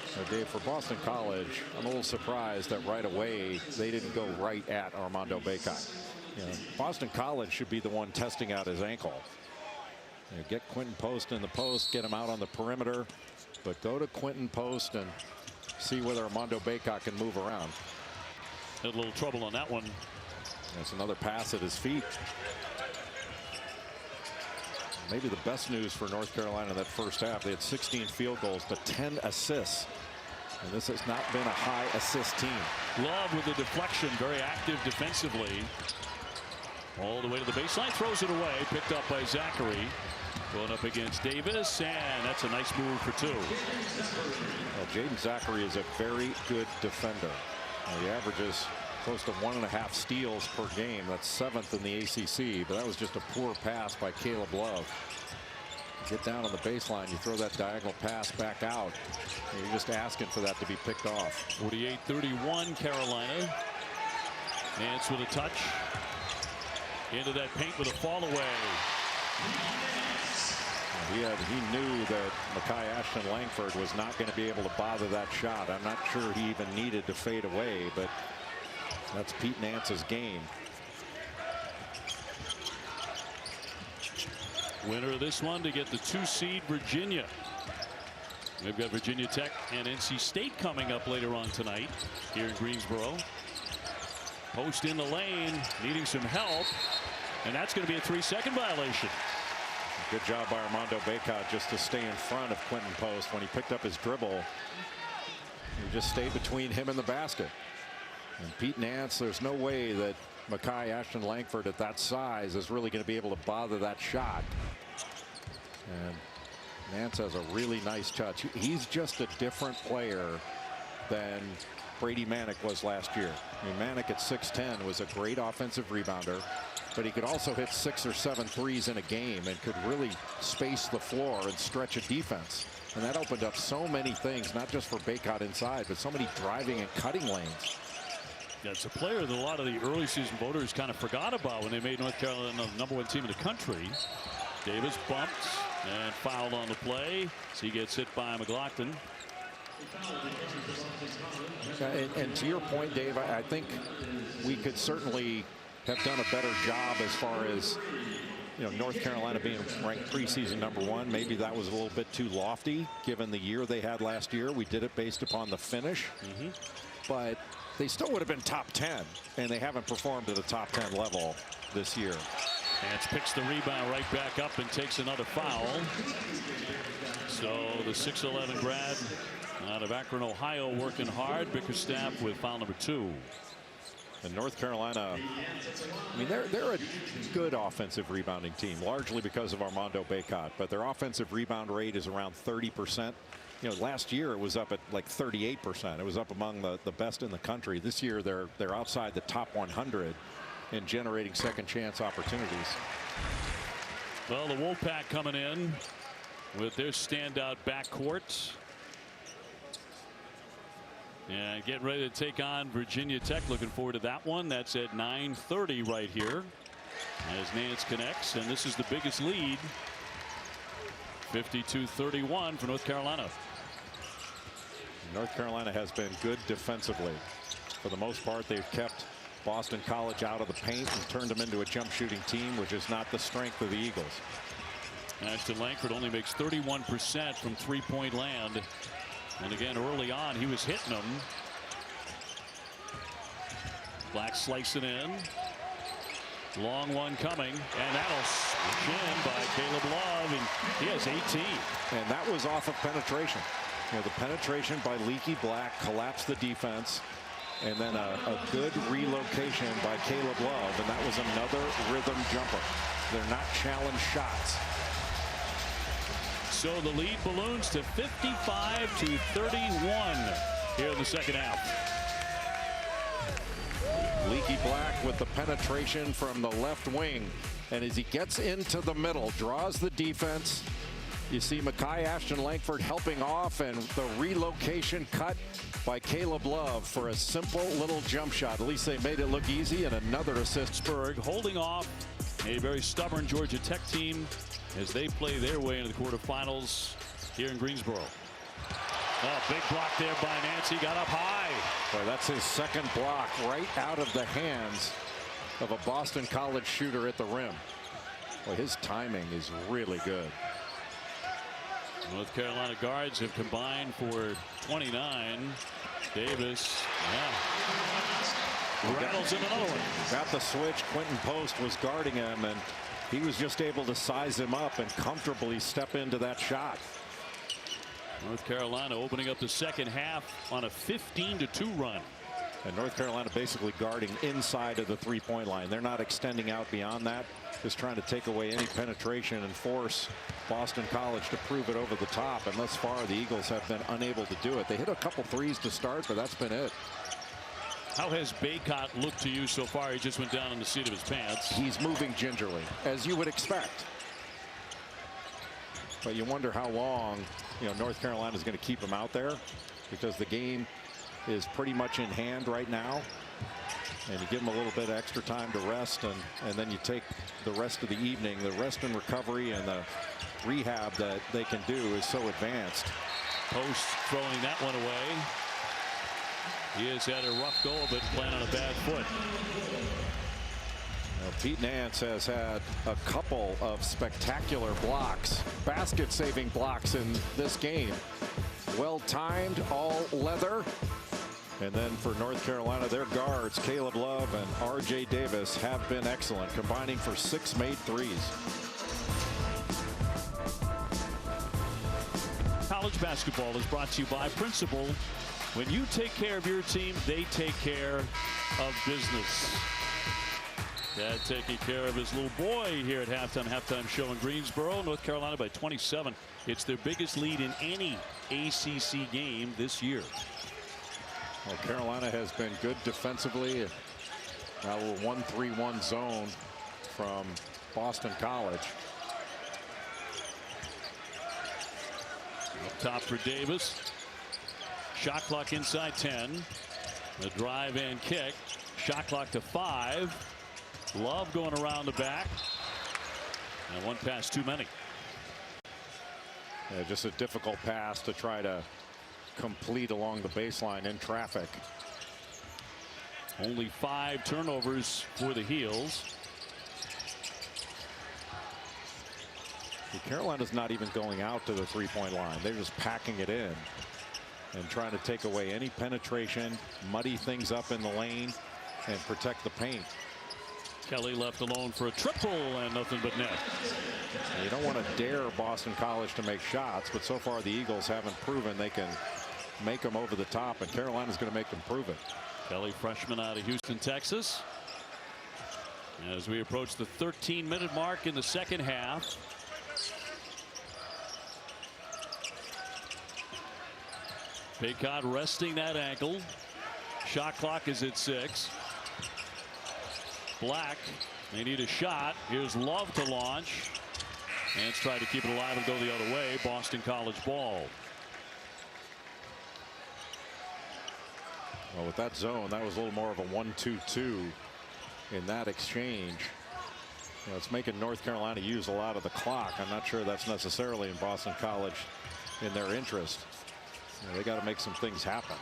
So Dave, for Boston College, I'm a little surprised that right away they didn't go right at Armando Bacot. You know, Boston College should be the one testing out his ankle. You know, get Quentin Post in the post, get him out on the perimeter, but go to Quentin Post and see whether Armando Bacot can move around. Had a little trouble on that one. That's another pass at his feet. Maybe the best news for North Carolina in that first half. They had 16 field goals, but 10 assists. And this has not been a high assist team. Love with the deflection, very active defensively. All the way to the baseline, throws it away, picked up by Zachary. Going up against Davis, and that's a nice move for two. Well, Jaden Zachary is a very good defender. He averages close to 1.5 steals per game. That's 7th in the ACC, but that was just a poor pass by Caleb Love. Get down on the baseline, you throw that diagonal pass back out. You're just asking for that to be picked off. 48-31 Carolina. Nance with a touch. Into that paint with a fall away. He knew that Makai Ashton-Langford was not going to be able to bother that shot. I'm not sure he even needed to fade away, but that's Pete Nance's game. Winner of this one to get the 2 seed Virginia. We've got Virginia Tech and NC State coming up later on tonight here in Greensboro. Post in the lane, needing some help, and that's going to be a 3-second violation. Good job by Armando Bacot just to stay in front of Quinton Post. When he picked up his dribble, he just stayed between him and the basket. And Pete Nance, there's no way that Makai Ashton-Langford at that size is really going to be able to bother that shot. And Nance has a really nice touch. He's just a different player than Brady Manick was last year. I mean, Manick at 6'10" was a great offensive rebounder, but he could also hit 6 or 7 threes in a game and could really space the floor and stretch a defense. And that opened up so many things, not just for Bacot inside, but so many driving and cutting lanes. Yeah, it's a player that a lot of the early season voters kind of forgot about when they made North Carolina the #1 team in the country. Davis bumped and fouled on the play. So he gets hit by McLaughlin. And to your point, Dave, I think we could certainly have done a better job as far as, North Carolina being ranked preseason #1. Maybe that was a little bit too lofty given the year they had last year. We did it based upon the finish. But they still would have been top 10, and they haven't performed at a top 10 level this year. Nance picks the rebound right back up and takes another foul. So the 6'11" grad out of Akron, Ohio, working hard. Bickerstaff with foul number 2. And North Carolina, I mean, they're a good offensive rebounding team, largely because of Armando Bacot, but their offensive rebound rate is around 30%. Last year it was up at like 38%. It was up among the best in the country. This year they're outside the top 100 in generating second chance opportunities. Well, the Wolfpack coming in with their standout backcourt. And getting ready to take on Virginia Tech. Looking forward to that one. That's at 9:30 right here as Nance connects. And this is the biggest lead. 52-31 for North Carolina. North Carolina has been good defensively. For the most part, they've kept Boston College out of the paint and turned them into a jump shooting team, which is not the strength of the Eagles. Ashton-Langford only makes 31% from 3-point land. And again, early on, he was hitting them. Black slicing in. Long one coming, and that'll switch in by Caleb Love, and he has 18. And that was off of penetration. The penetration by Leaky Black collapsed the defense, and then a good relocation by Caleb Love, and that was another rhythm jumper. They're not challenge shots. So the lead balloons to 55-31 here in the second half. Leaky Black with the penetration from the left wing, and as he gets into the middle, draws the defense. You see Makai Ashton-Langford helping off, and the relocation cut by Caleb Love for a simple little jump shot. At least they made it look easy, and another assist. Pittsburgh holding off a very stubborn Georgia Tech team as they play their way into the quarterfinals here in Greensboro. Oh, big block there by Nance. He got up high. Boy, that's his second block right out of the hands of a Boston College shooter at the rim. Boy, his timing is really good. North Carolina guards have combined for 29. Davis, rattles in another one. Got the switch. Quinton Post was guarding him, and he was just able to size him up and comfortably step into that shot. North Carolina opening up the second half on a 15-2 run. And North Carolina basically guarding inside of the three-point line. They're not extending out beyond that, just trying to take away any penetration and force Boston College to prove it over the top. And thus far, the Eagles have been unable to do it. They hit a couple threes to start, but that's been it. How has Bacot looked to you so far? He just went down in the seat of his pants. He's moving gingerly, as you would expect. But you wonder how long, North Carolina is going to keep him out there, because the game is pretty much in hand right now. And you give them a little bit of extra time to rest, and then you take the rest of the evening. The rest and recovery and the rehab that they can do is so advanced. Post throwing that one away. He has had a rough go of it, playing on a bad foot. Pete Nance has had a couple of spectacular blocks, basket-saving blocks in this game. Well-timed, all leather. And then for North Carolina, their guards, Caleb Love and R.J. Davis, have been excellent, combining for 6 made threes. College basketball is brought to you by Principal. When you take care of your team, they take care of business. Dad taking care of his little boy here at halftime show in Greensboro. North Carolina by 27. It's their biggest lead in any ACC game this year. Well, Carolina has been good defensively. Now a 1-3-1 zone from Boston College. Up top for Davis. Shot clock inside 10. The drive and kick. Shot clock to 5. Love going around the back. And one pass too many. Yeah, just a difficult pass to try to complete along the baseline in traffic. Only 5 turnovers for the Heels. Carolina's not even going out to the three-point line. They're just packing it in and trying to take away any penetration, muddy things up in the lane, and protect the paint. Kelly left alone for a triple and nothing but net. You don't want to dare Boston College to make shots, but so far the Eagles haven't proven they can make them over the top, and Carolina's going to make them prove it. Kelly, freshman out of Houston, Texas. As we approach the 13-minute mark in the second half. Bacot resting that ankle. Shot clock is at 6. Black, they need a shot. Here's Love to launch. And try to keep it alive and go the other way. Boston College ball. Well, with that zone, that was a little more of a 1-2-2 in that exchange. It's making North Carolina use a lot of the clock. I'm not sure that's necessarily in Boston College in their interest. They got to make some things happen.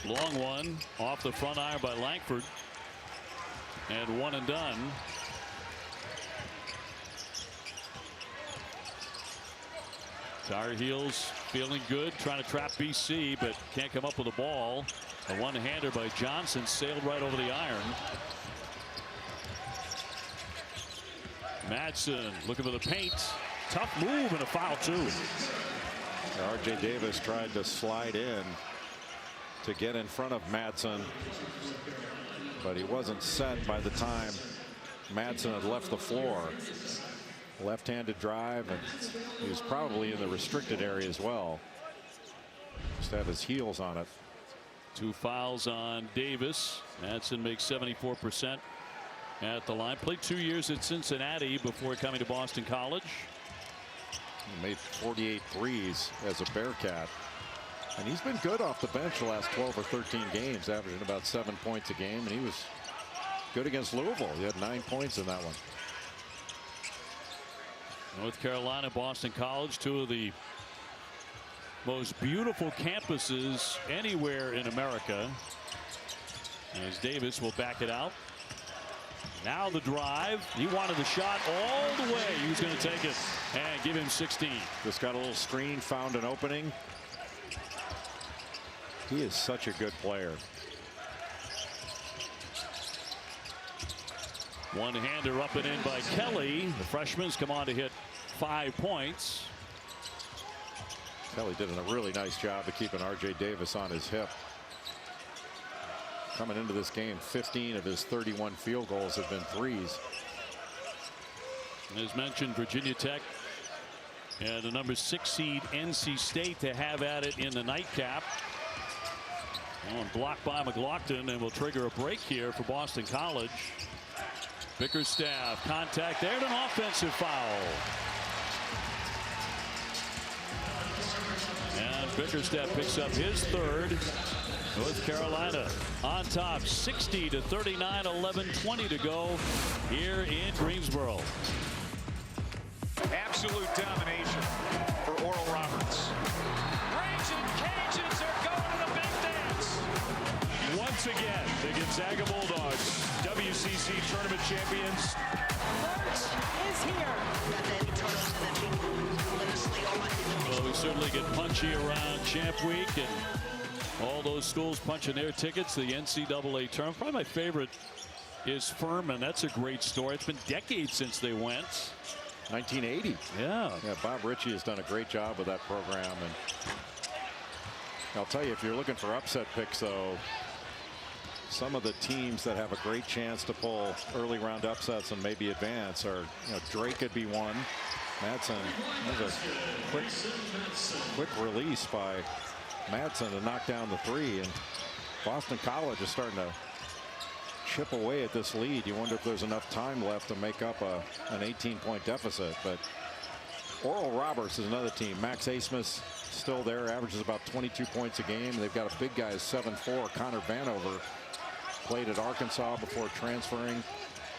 Long one off the front iron by Langford. And one and done. Tar Heels feeling good, trying to trap BC, but can't come up with the ball. A one-hander by Johnson sailed right over the iron. Madsen looking for the paint. Tough move and a foul too. R.J. Davis tried to slide in to get in front of Madsen, but he wasn't set by the time Madsen had left the floor. Left-handed drive, and he was probably in the restricted area as well. Just have his heels on it. 2 fouls on Davis. Madsen makes 74% at the line. Played 2 years at Cincinnati before coming to Boston College. He made 48 threes as a Bearcat. And he's been good off the bench the last 12 or 13 games, averaging about 7 points a game. And he was good against Louisville. He had 9 points in that one. North Carolina, Boston College, 2 of the most beautiful campuses anywhere in America. As Davis will back it out. Now the drive. He wanted the shot all the way. He was going to take it and give him 16. Just got a little screen, found an opening. He is such a good player. One-hander up and in by Kelly. The freshman's come on to hit 5 points. Kelly did a really nice job of keeping R.J. Davis on his hip. Coming into this game, 15 of his 31 field goals have been threes. As mentioned, Virginia Tech and the number 6 seed NC State to have at it in the nightcap. And blocked by McLaughlin, and will trigger a break here for Boston College. Bickerstaff contact there, and an offensive foul. And Bickerstaff picks up his third. North Carolina on top 60-39, 11:20 to go here in Greensboro. Absolute domination for Oral Roberts. Raging Cajuns are going to the big dance. Once again, the Gonzaga Bulldogs, WCC tournament champions. Lurch is here. Well, we certainly get punchy around Champ Week, and all those schools punching their tickets to the NCAA tournament. Probably my favorite is Furman. That's a great story. It's been decades since they went. 1980. Yeah. Bob Ritchie has done a great job with that program. And I'll tell you, if you're looking for upset picks, though, some of the teams that have a great chance to pull early round upsets and maybe advance are, Drake could be one. Madsen, there's a quick release by Madsen to knock down the three, and Boston College is starting to chip away at this lead. You wonder if there's enough time left to make up an 18-point deficit. But Oral Roberts is another team. Max Asmus still there, averages about 22 points a game. They've got a big guy, 7'4", Connor Vanover, played at Arkansas before transferring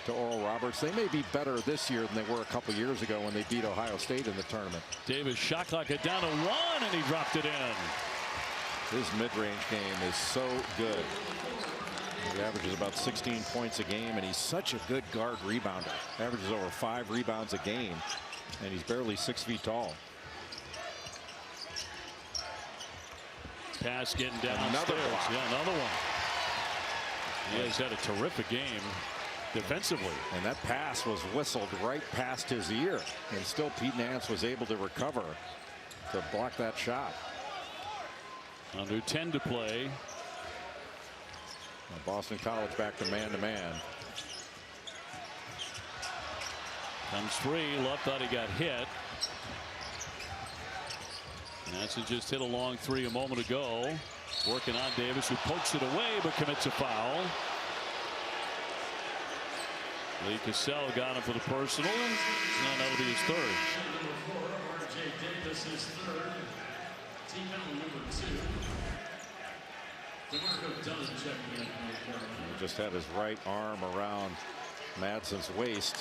to Oral Roberts. They may be better this year than they were a couple years ago when they beat Ohio State in the tournament. Davis shot clock it down to 1, and he dropped it in. His mid-range game is so good. He averages about 16 points a game, and he's such a good guard rebounder. Averages over 5 rebounds a game, and he's barely 6 feet tall. Pass getting down. Another block. Yeah, another one. He has had a terrific game defensively. And that pass was whistled right past his ear, and still Pete Nance was able to recover to block that shot. Under 10 to play. Boston College back to man-to-man. Comes free. Love thought he got hit. Nance just hit a long three a moment ago. Working on Davis, who pokes it away but commits a foul. Lee Cassell got him for the personal, and that'll be his third. Davis is third. Team foul number 2. DeMarco doesn't check in. He just had his right arm around Madsen's waist.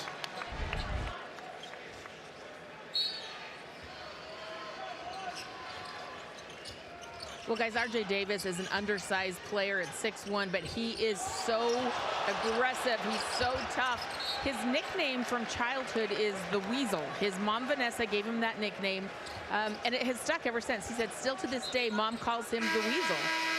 Well, guys, RJ Davis is an undersized player at 6'1", but he is so aggressive. He's so tough. His nickname from childhood is the Weasel. His mom, Vanessa, gave him that nickname, and it has stuck ever since. He said still to this day, Mom calls him the Weasel.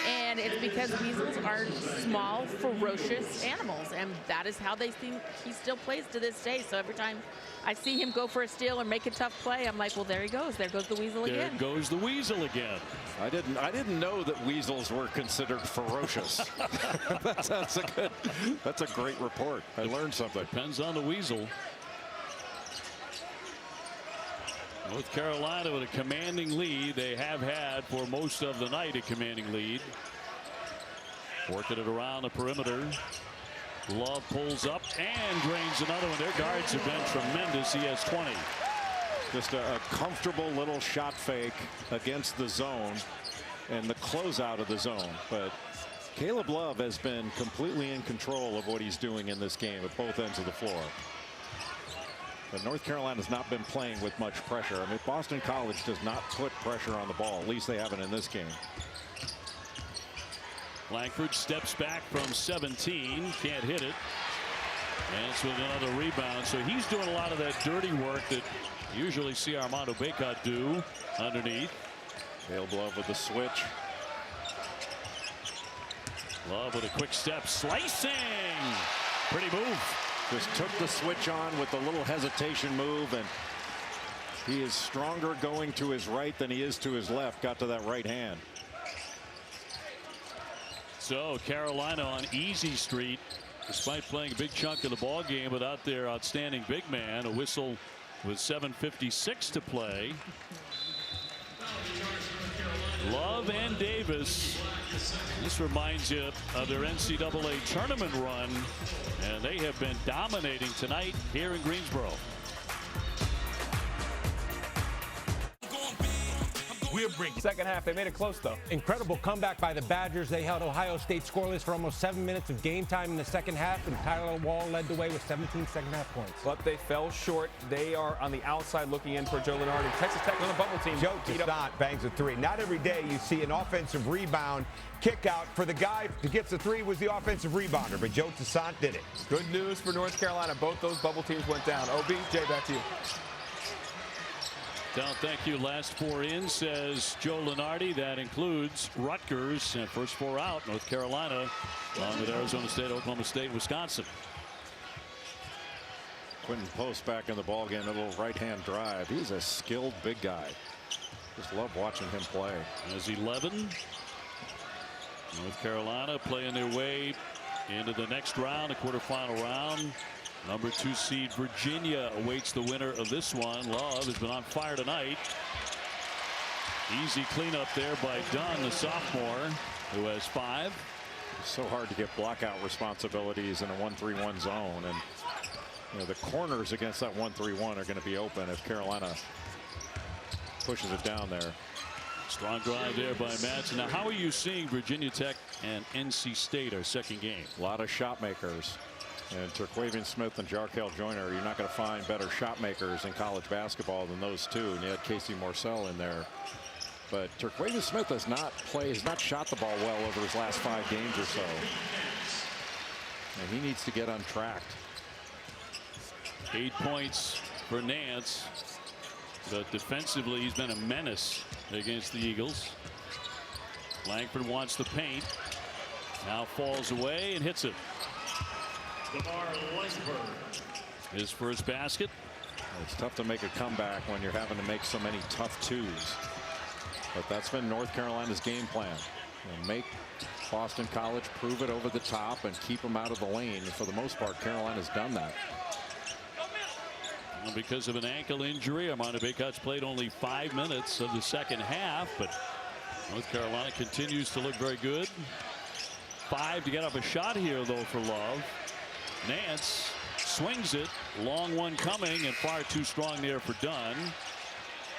And it's because weasels are small, ferocious animals, and that is how they think he still plays to this day. So every time I see him go for a steal or make a tough play, I'm like, well, there he goes. There goes the Weasel again. There goes the Weasel again. I didn't know that weasels were considered ferocious. That's a great report. I learned something. Depends on the Weasel. North Carolina with a commanding lead. They have had for most of the night a commanding lead. Working it around the perimeter. Love pulls up and drains another one. Their guards have been tremendous. He has 20. Just a comfortable little shot fake against the zone and the closeout of the zone. But Caleb Love has been completely in control of what he's doing in this game at both ends of the floor. But North Carolina has not been playing with much pressure. I mean, Boston College does not put pressure on the ball. At least they haven't in this game. Langford steps back from 17. Can't hit it. Nance with another rebound. So he's doing a lot of that dirty work that you usually see Armando Bacot do underneath. Caleb Love with the switch. Love with a quick step. Slicing. Pretty move. Just took the switch on with a little hesitation move, and he is stronger going to his right than he is to his left. Got to that right hand. So Carolina on easy street, despite playing a big chunk of the ball game without their outstanding big man. A whistle with 7:56 to play. Love and Davis. This reminds you of their NCAA tournament run, and they have been dominating tonight here in Greensboro. We're bringing. Second half, they made it close, though. Incredible comeback by the Badgers. They held Ohio State scoreless for almost 7 minutes of game time in the second half, and Tyler Wall led the way with 17 second-half points. But they fell short. They are on the outside looking in for Joe Lunardi. Texas Tech on the bubble team. Joe Toussaint bangs a three. Not every day you see an offensive rebound kick out for the guy who gets the three was the offensive rebounder, but Joe Toussaint did it. Good news for North Carolina. Both those bubble teams went down. OBJ, back to you. Don, thank you. Last four in, says Joe Lunardi. That includes Rutgers. And first four out, North Carolina, along with Arizona State, Oklahoma State, Wisconsin. Quentin Post back in the ballgame, a little right-hand drive. He's a skilled big guy. Just love watching him play. As 11. North Carolina playing their way into the next round, the quarterfinal round. Number 2 seed Virginia awaits the winner of this one. Love has been on fire tonight. Easy cleanup there by Dunn, the sophomore, who has 5. It's so hard to get blockout responsibilities in a 1-3-1 zone, and you know, the corners against that 1-3-1 are going to be open if Carolina pushes it down there. Strong drive there by Madsen. Now, how are you seeing Virginia Tech and NC State, our second game? A lot of shot makers. And Terquavian Smith and Jarkel Joyner, you're not going to find better shot makers in college basketball than those two. And you had Casey Morsell in there. But Terquavian Smith has not shot the ball well over his last 5 games or so. And he needs to get untracked. 8 points for Nance. But defensively, he's been a menace against the Eagles. Langford wants the paint. Now falls away and hits it. His first basket. It's tough to make a comeback when you're having to make so many tough twos. But that's been North Carolina's game plan. You know, make Boston College prove it over the top and keep them out of the lane. And for the most part, Carolina's done that. Well, because of an ankle injury, Armando Bacot's played only 5 minutes of the second half, but North Carolina continues to look very good. 5 to get up a shot here, though, for Love. Nance swings it. Long one coming and far too strong there for Dunn.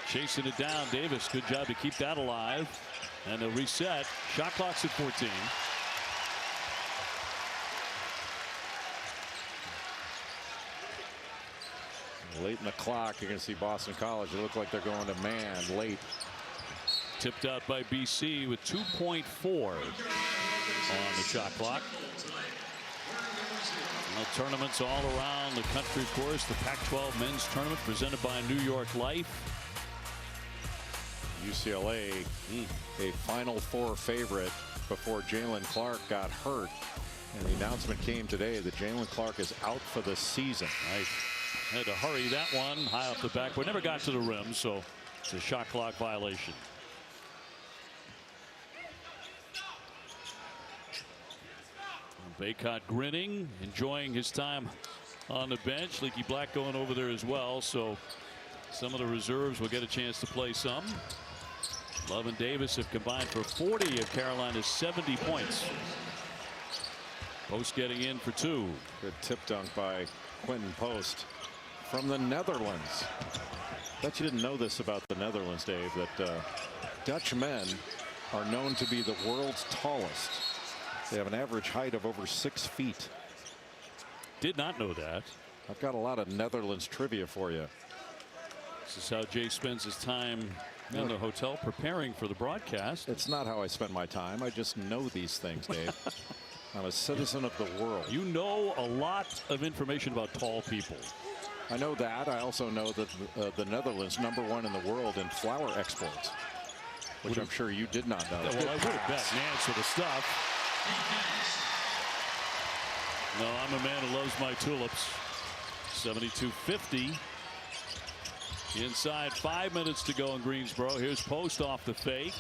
Chasing it down. Davis, good job to keep that alive. And they'll reset. Shot clock's at 14. Late in the clock, you're going to see Boston College. They look like they're going to man late. Tipped out by BC with 2.4 on the shot clock. Well, tournaments all around the country, of course. The Pac-12 men's tournament presented by New York Life. UCLA, a Final Four favorite before Jalen Clark got hurt. And the announcement came today that Jalen Clark is out for the season. Right. Had to hurry that one high off the backboard. Never got to the rim, so it's a shot clock violation. Bacot grinning, enjoying his time on the bench. Leaky Black going over there as well, so some of the reserves will get a chance to play some. Love and Davis have combined for 40 of Carolina's 70 points. Post getting in for 2. Good tip dunk by Quentin Post from the Netherlands. Bet you didn't know this about the Netherlands, Dave, that Dutch men are known to be the world's tallest. They have an average height of over 6 feet. Did not know that. I've got a lot of Netherlands trivia for you. This is how Jay spends his time in the hotel preparing for the broadcast. It's not how I spend my time. I just know these things, Dave. I'm a citizen of the world. You know a lot of information about tall people. I know that. I also know that the Netherlands #1 in the world in flower exports, which I'm sure you did not know. Yeah, well, I would have bet Nance for the stuff. No, I'm a man who loves my tulips. 72-50. Inside 5 minutes to go in Greensboro. Here's Post off the fake.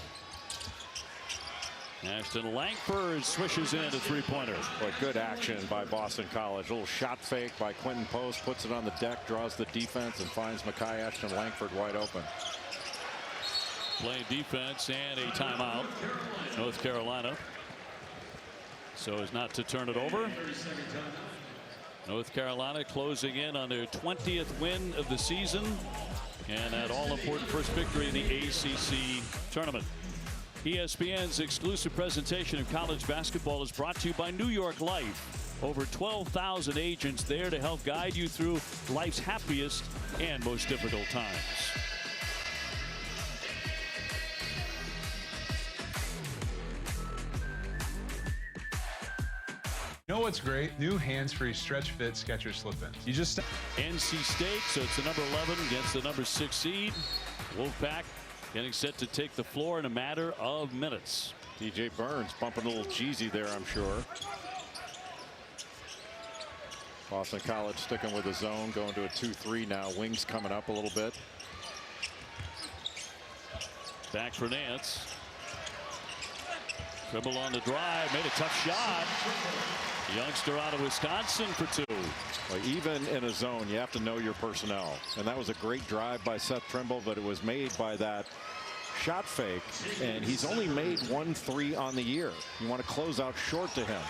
Ashton-Langford swishes in a 3-pointer. But good action by Boston College. A little shot fake by Quentin Post. Puts it on the deck, draws the defense, and finds Makai Ashton-Langford wide open. Playing defense and a timeout. North Carolina. So as not to turn it over. North Carolina closing in on their 20th win of the season. And that all-important first victory in the ACC tournament. ESPN's exclusive presentation of college basketball is brought to you by New York Life. Over 12,000 agents there to help guide you through life's happiest and most difficult times. You know what's great? New hands-free stretch fit Skechers slip-ins. You just NC State, so it's the number 11 against the number 6 seed. Wolfpack getting set to take the floor in a matter of minutes. DJ Burns bumping a little cheesy there, I'm sure. Boston College sticking with the zone, going to a 2-3 now. Wings coming up a little bit. Back for Nance. Dribble on the drive, made a tough shot. Youngster out of Wisconsin for 2. Well, even in a zone, you have to know your personnel. And that was a great drive by Seth Trimble, but it was made by that shot fake. And he's only made 1 3 on the year. You want to close out short to him.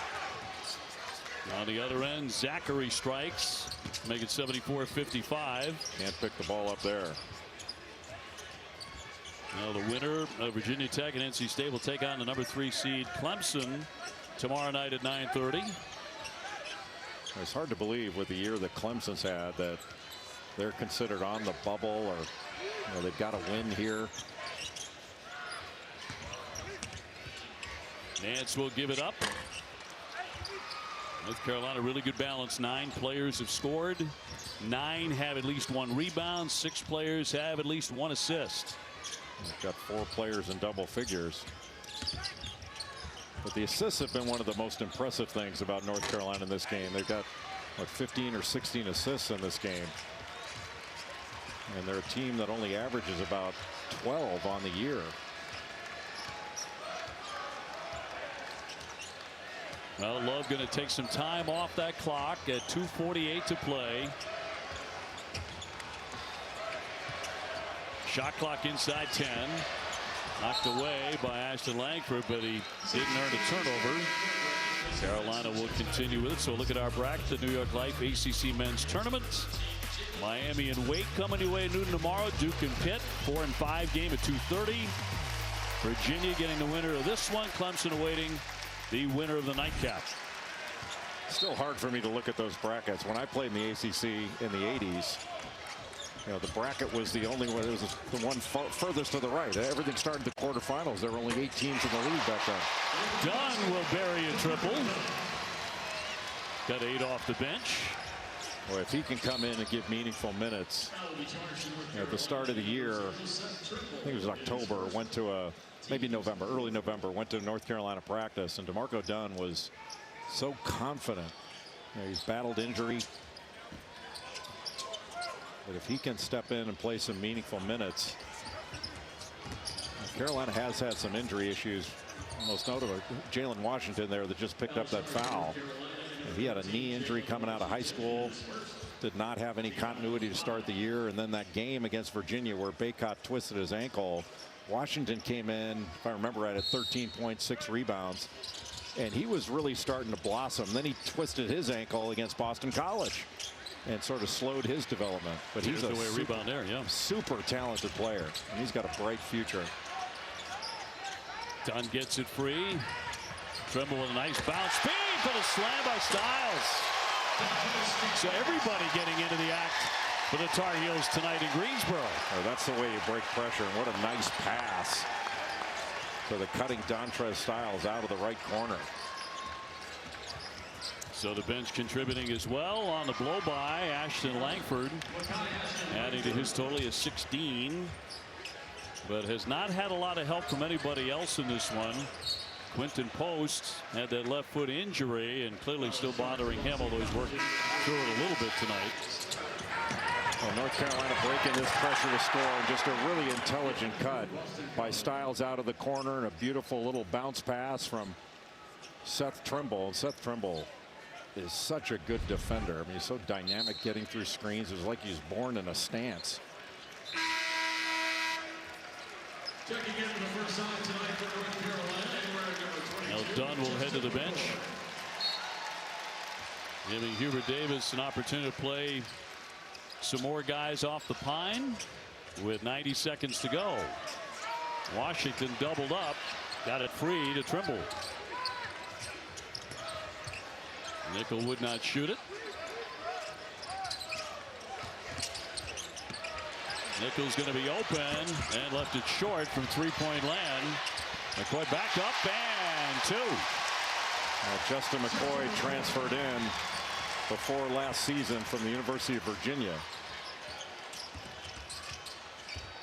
On the other end, Zachary strikes, make it 74-55. Can't pick the ball up there. Now the winner of Virginia Tech and NC State will take on the number 3 seed Clemson tomorrow night at 9:30. It's hard to believe with the year that Clemson's had that they're considered on the bubble, or they've got to win here. Nance will give it up. North Carolina, really good balance. 9 players have scored. 9 have at least 1 rebound. 6 players have at least 1 assist. They've got 4 players in double figures. But the assists have been one of the most impressive things about North Carolina in this game. They've got, what, 15 or 16 assists in this game. And they're a team that only averages about 12 on the year. Well, Love going to take some time off that clock at 2:48 to play. Shot clock inside 10. Knocked away by Ashton-Langford, but he didn't earn a turnover. Carolina will continue with it. So look at our bracket, the New York Life ACC Men's Tournament. Miami and Wake coming your way at noon tomorrow. Duke and Pitt, 4 and 5 game at 2:30. Virginia getting the winner of this one. Clemson awaiting the winner of the nightcap. Still hard for me to look at those brackets. When I played in the ACC in the 80s, the bracket was the only one. It was the one furthest to the right. Everything started the quarterfinals. There were only 8 teams in the league back then. Dunn will bury a triple. Got 8 off the bench. Boy, if he can come in and give meaningful minutes. At the start of the year, I think it was October, went to maybe November, early November, went to North Carolina practice, and DeMarco Dunn was so confident. He's battled injury. But if he can step in and play some meaningful minutes. Carolina has had some injury issues, most notably Jalen Washington there that just picked up that foul. And he had a knee injury coming out of high school. Did not have any continuity to start the year. And then that game against Virginia where Bacot twisted his ankle. Washington came in, if I remember right, at 13.6 rebounds. And he was really starting to blossom. Then he twisted his ankle against Boston College and sort of slowed his development. But he's a rebound there, yeah. Super talented player, and he's got a bright future. Dunn gets it free. Trimble with a nice bounce. Speed for the slam by Styles. So everybody getting into the act for the Tar Heels tonight in Greensboro. Oh, that's the way you break pressure, and what a nice pass for the cutting Dontrez Styles out of the right corner. So the bench contributing as well on the blow by. Ashton-Langford adding to his total of 16, but has not had a lot of help from anybody else in this one. Quentin Post had that left foot injury and clearly still bothering him, although he's working through it a little bit tonight. Well, North Carolina breaking this pressure to score, and just a really intelligent cut by Styles out of the corner, and a beautiful little bounce pass from Seth Trimble. And Seth Trimble is such a good defender. I mean, he's so dynamic getting through screens. It was like he's born in a stance. Checking in for the first time tonight for North Carolina. Now Dunn will head to the bench, giving Hubert Davis an opportunity to play some more guys off the pine. with 90 seconds to go. Washington doubled up, got it free to Trimble. Nickel would not shoot it. Nickel's going to be open and left it short from three-point land. McCoy back up and two. Justin McCoy transferred in before last season from the University of Virginia.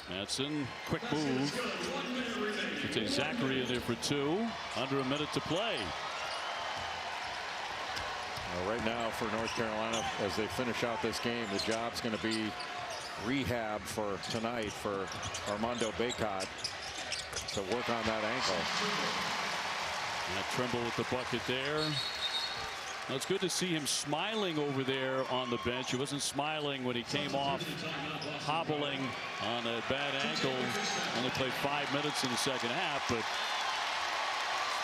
Manson, quick move. It's a Zachary in there for two. Under a minute to play. Right now for North Carolina, as they finish out this game, the job's going to be rehab for tonight for Armando Bacot to work on that ankle. Trimble with the bucket there. Well, it's good to see him smiling over there on the bench. He wasn't smiling when he came off hobbling on a bad ankle. Only played 5 minutes in the second half, but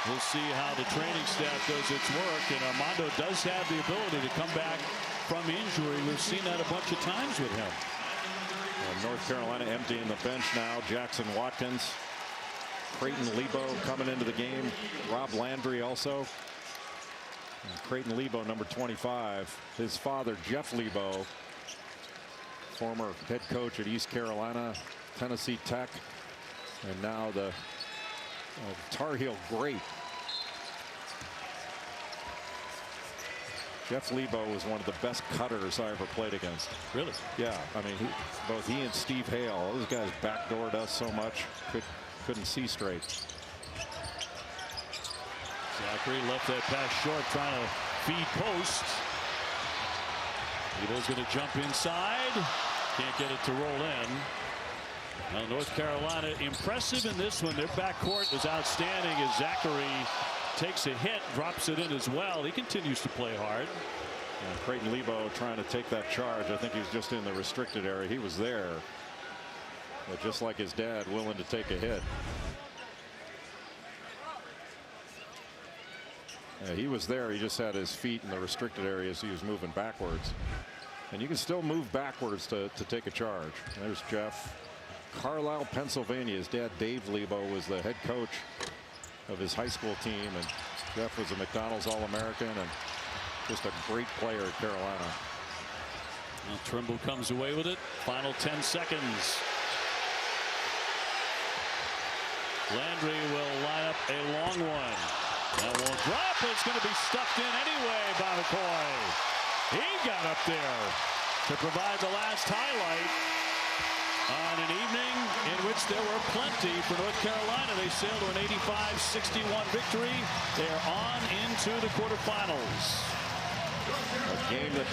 we'll see how the training staff does its work. And Armando does have the ability to come back from injury. We've seen that a bunch of times with him. North Carolina emptying the bench now. Jackson Watkins, Creighton Lebo coming into the game. Rob Landry also. And Creighton Lebo, number 25. His father, Jeff Lebo, former head coach at East Carolina, Tennessee Tech, and now the Tar Heel great. Jeff Lebo was one of the best cutters I ever played against. Really? Yeah. I mean, both he and Steve Hale, those guys backdoored us so much, couldn't see straight. Zachary left that pass short, trying to feed post. Lebo's going to jump inside. Can't get it to roll in. Now North Carolina impressive in this one. Their backcourt is outstanding as Zachary takes a hit, drops it in as well. He continues to play hard. And Creighton Lebo trying to take that charge. I think he was just in the restricted area. He was there, but just like his dad, willing to take a hit. Yeah, he was there. He just had his feet in the restricted area as he was moving backwards. And you can still move backwards to take a charge. There's Jeff. Carlisle, Pennsylvania. His dad, Dave Lebo, was the head coach of his high school team, and Jeff was a McDonald's All-American and just a great player at Carolina. Well, Trimble comes away with it. Final 10 seconds. Landry will line up a long one. That won't drop. It's going to be stuffed in anyway by McCoy. He got up there to provide the last highlight on an evening in which there were plenty for North Carolina. They sailed to an 85-61 victory. They're on into the quarterfinals. A game that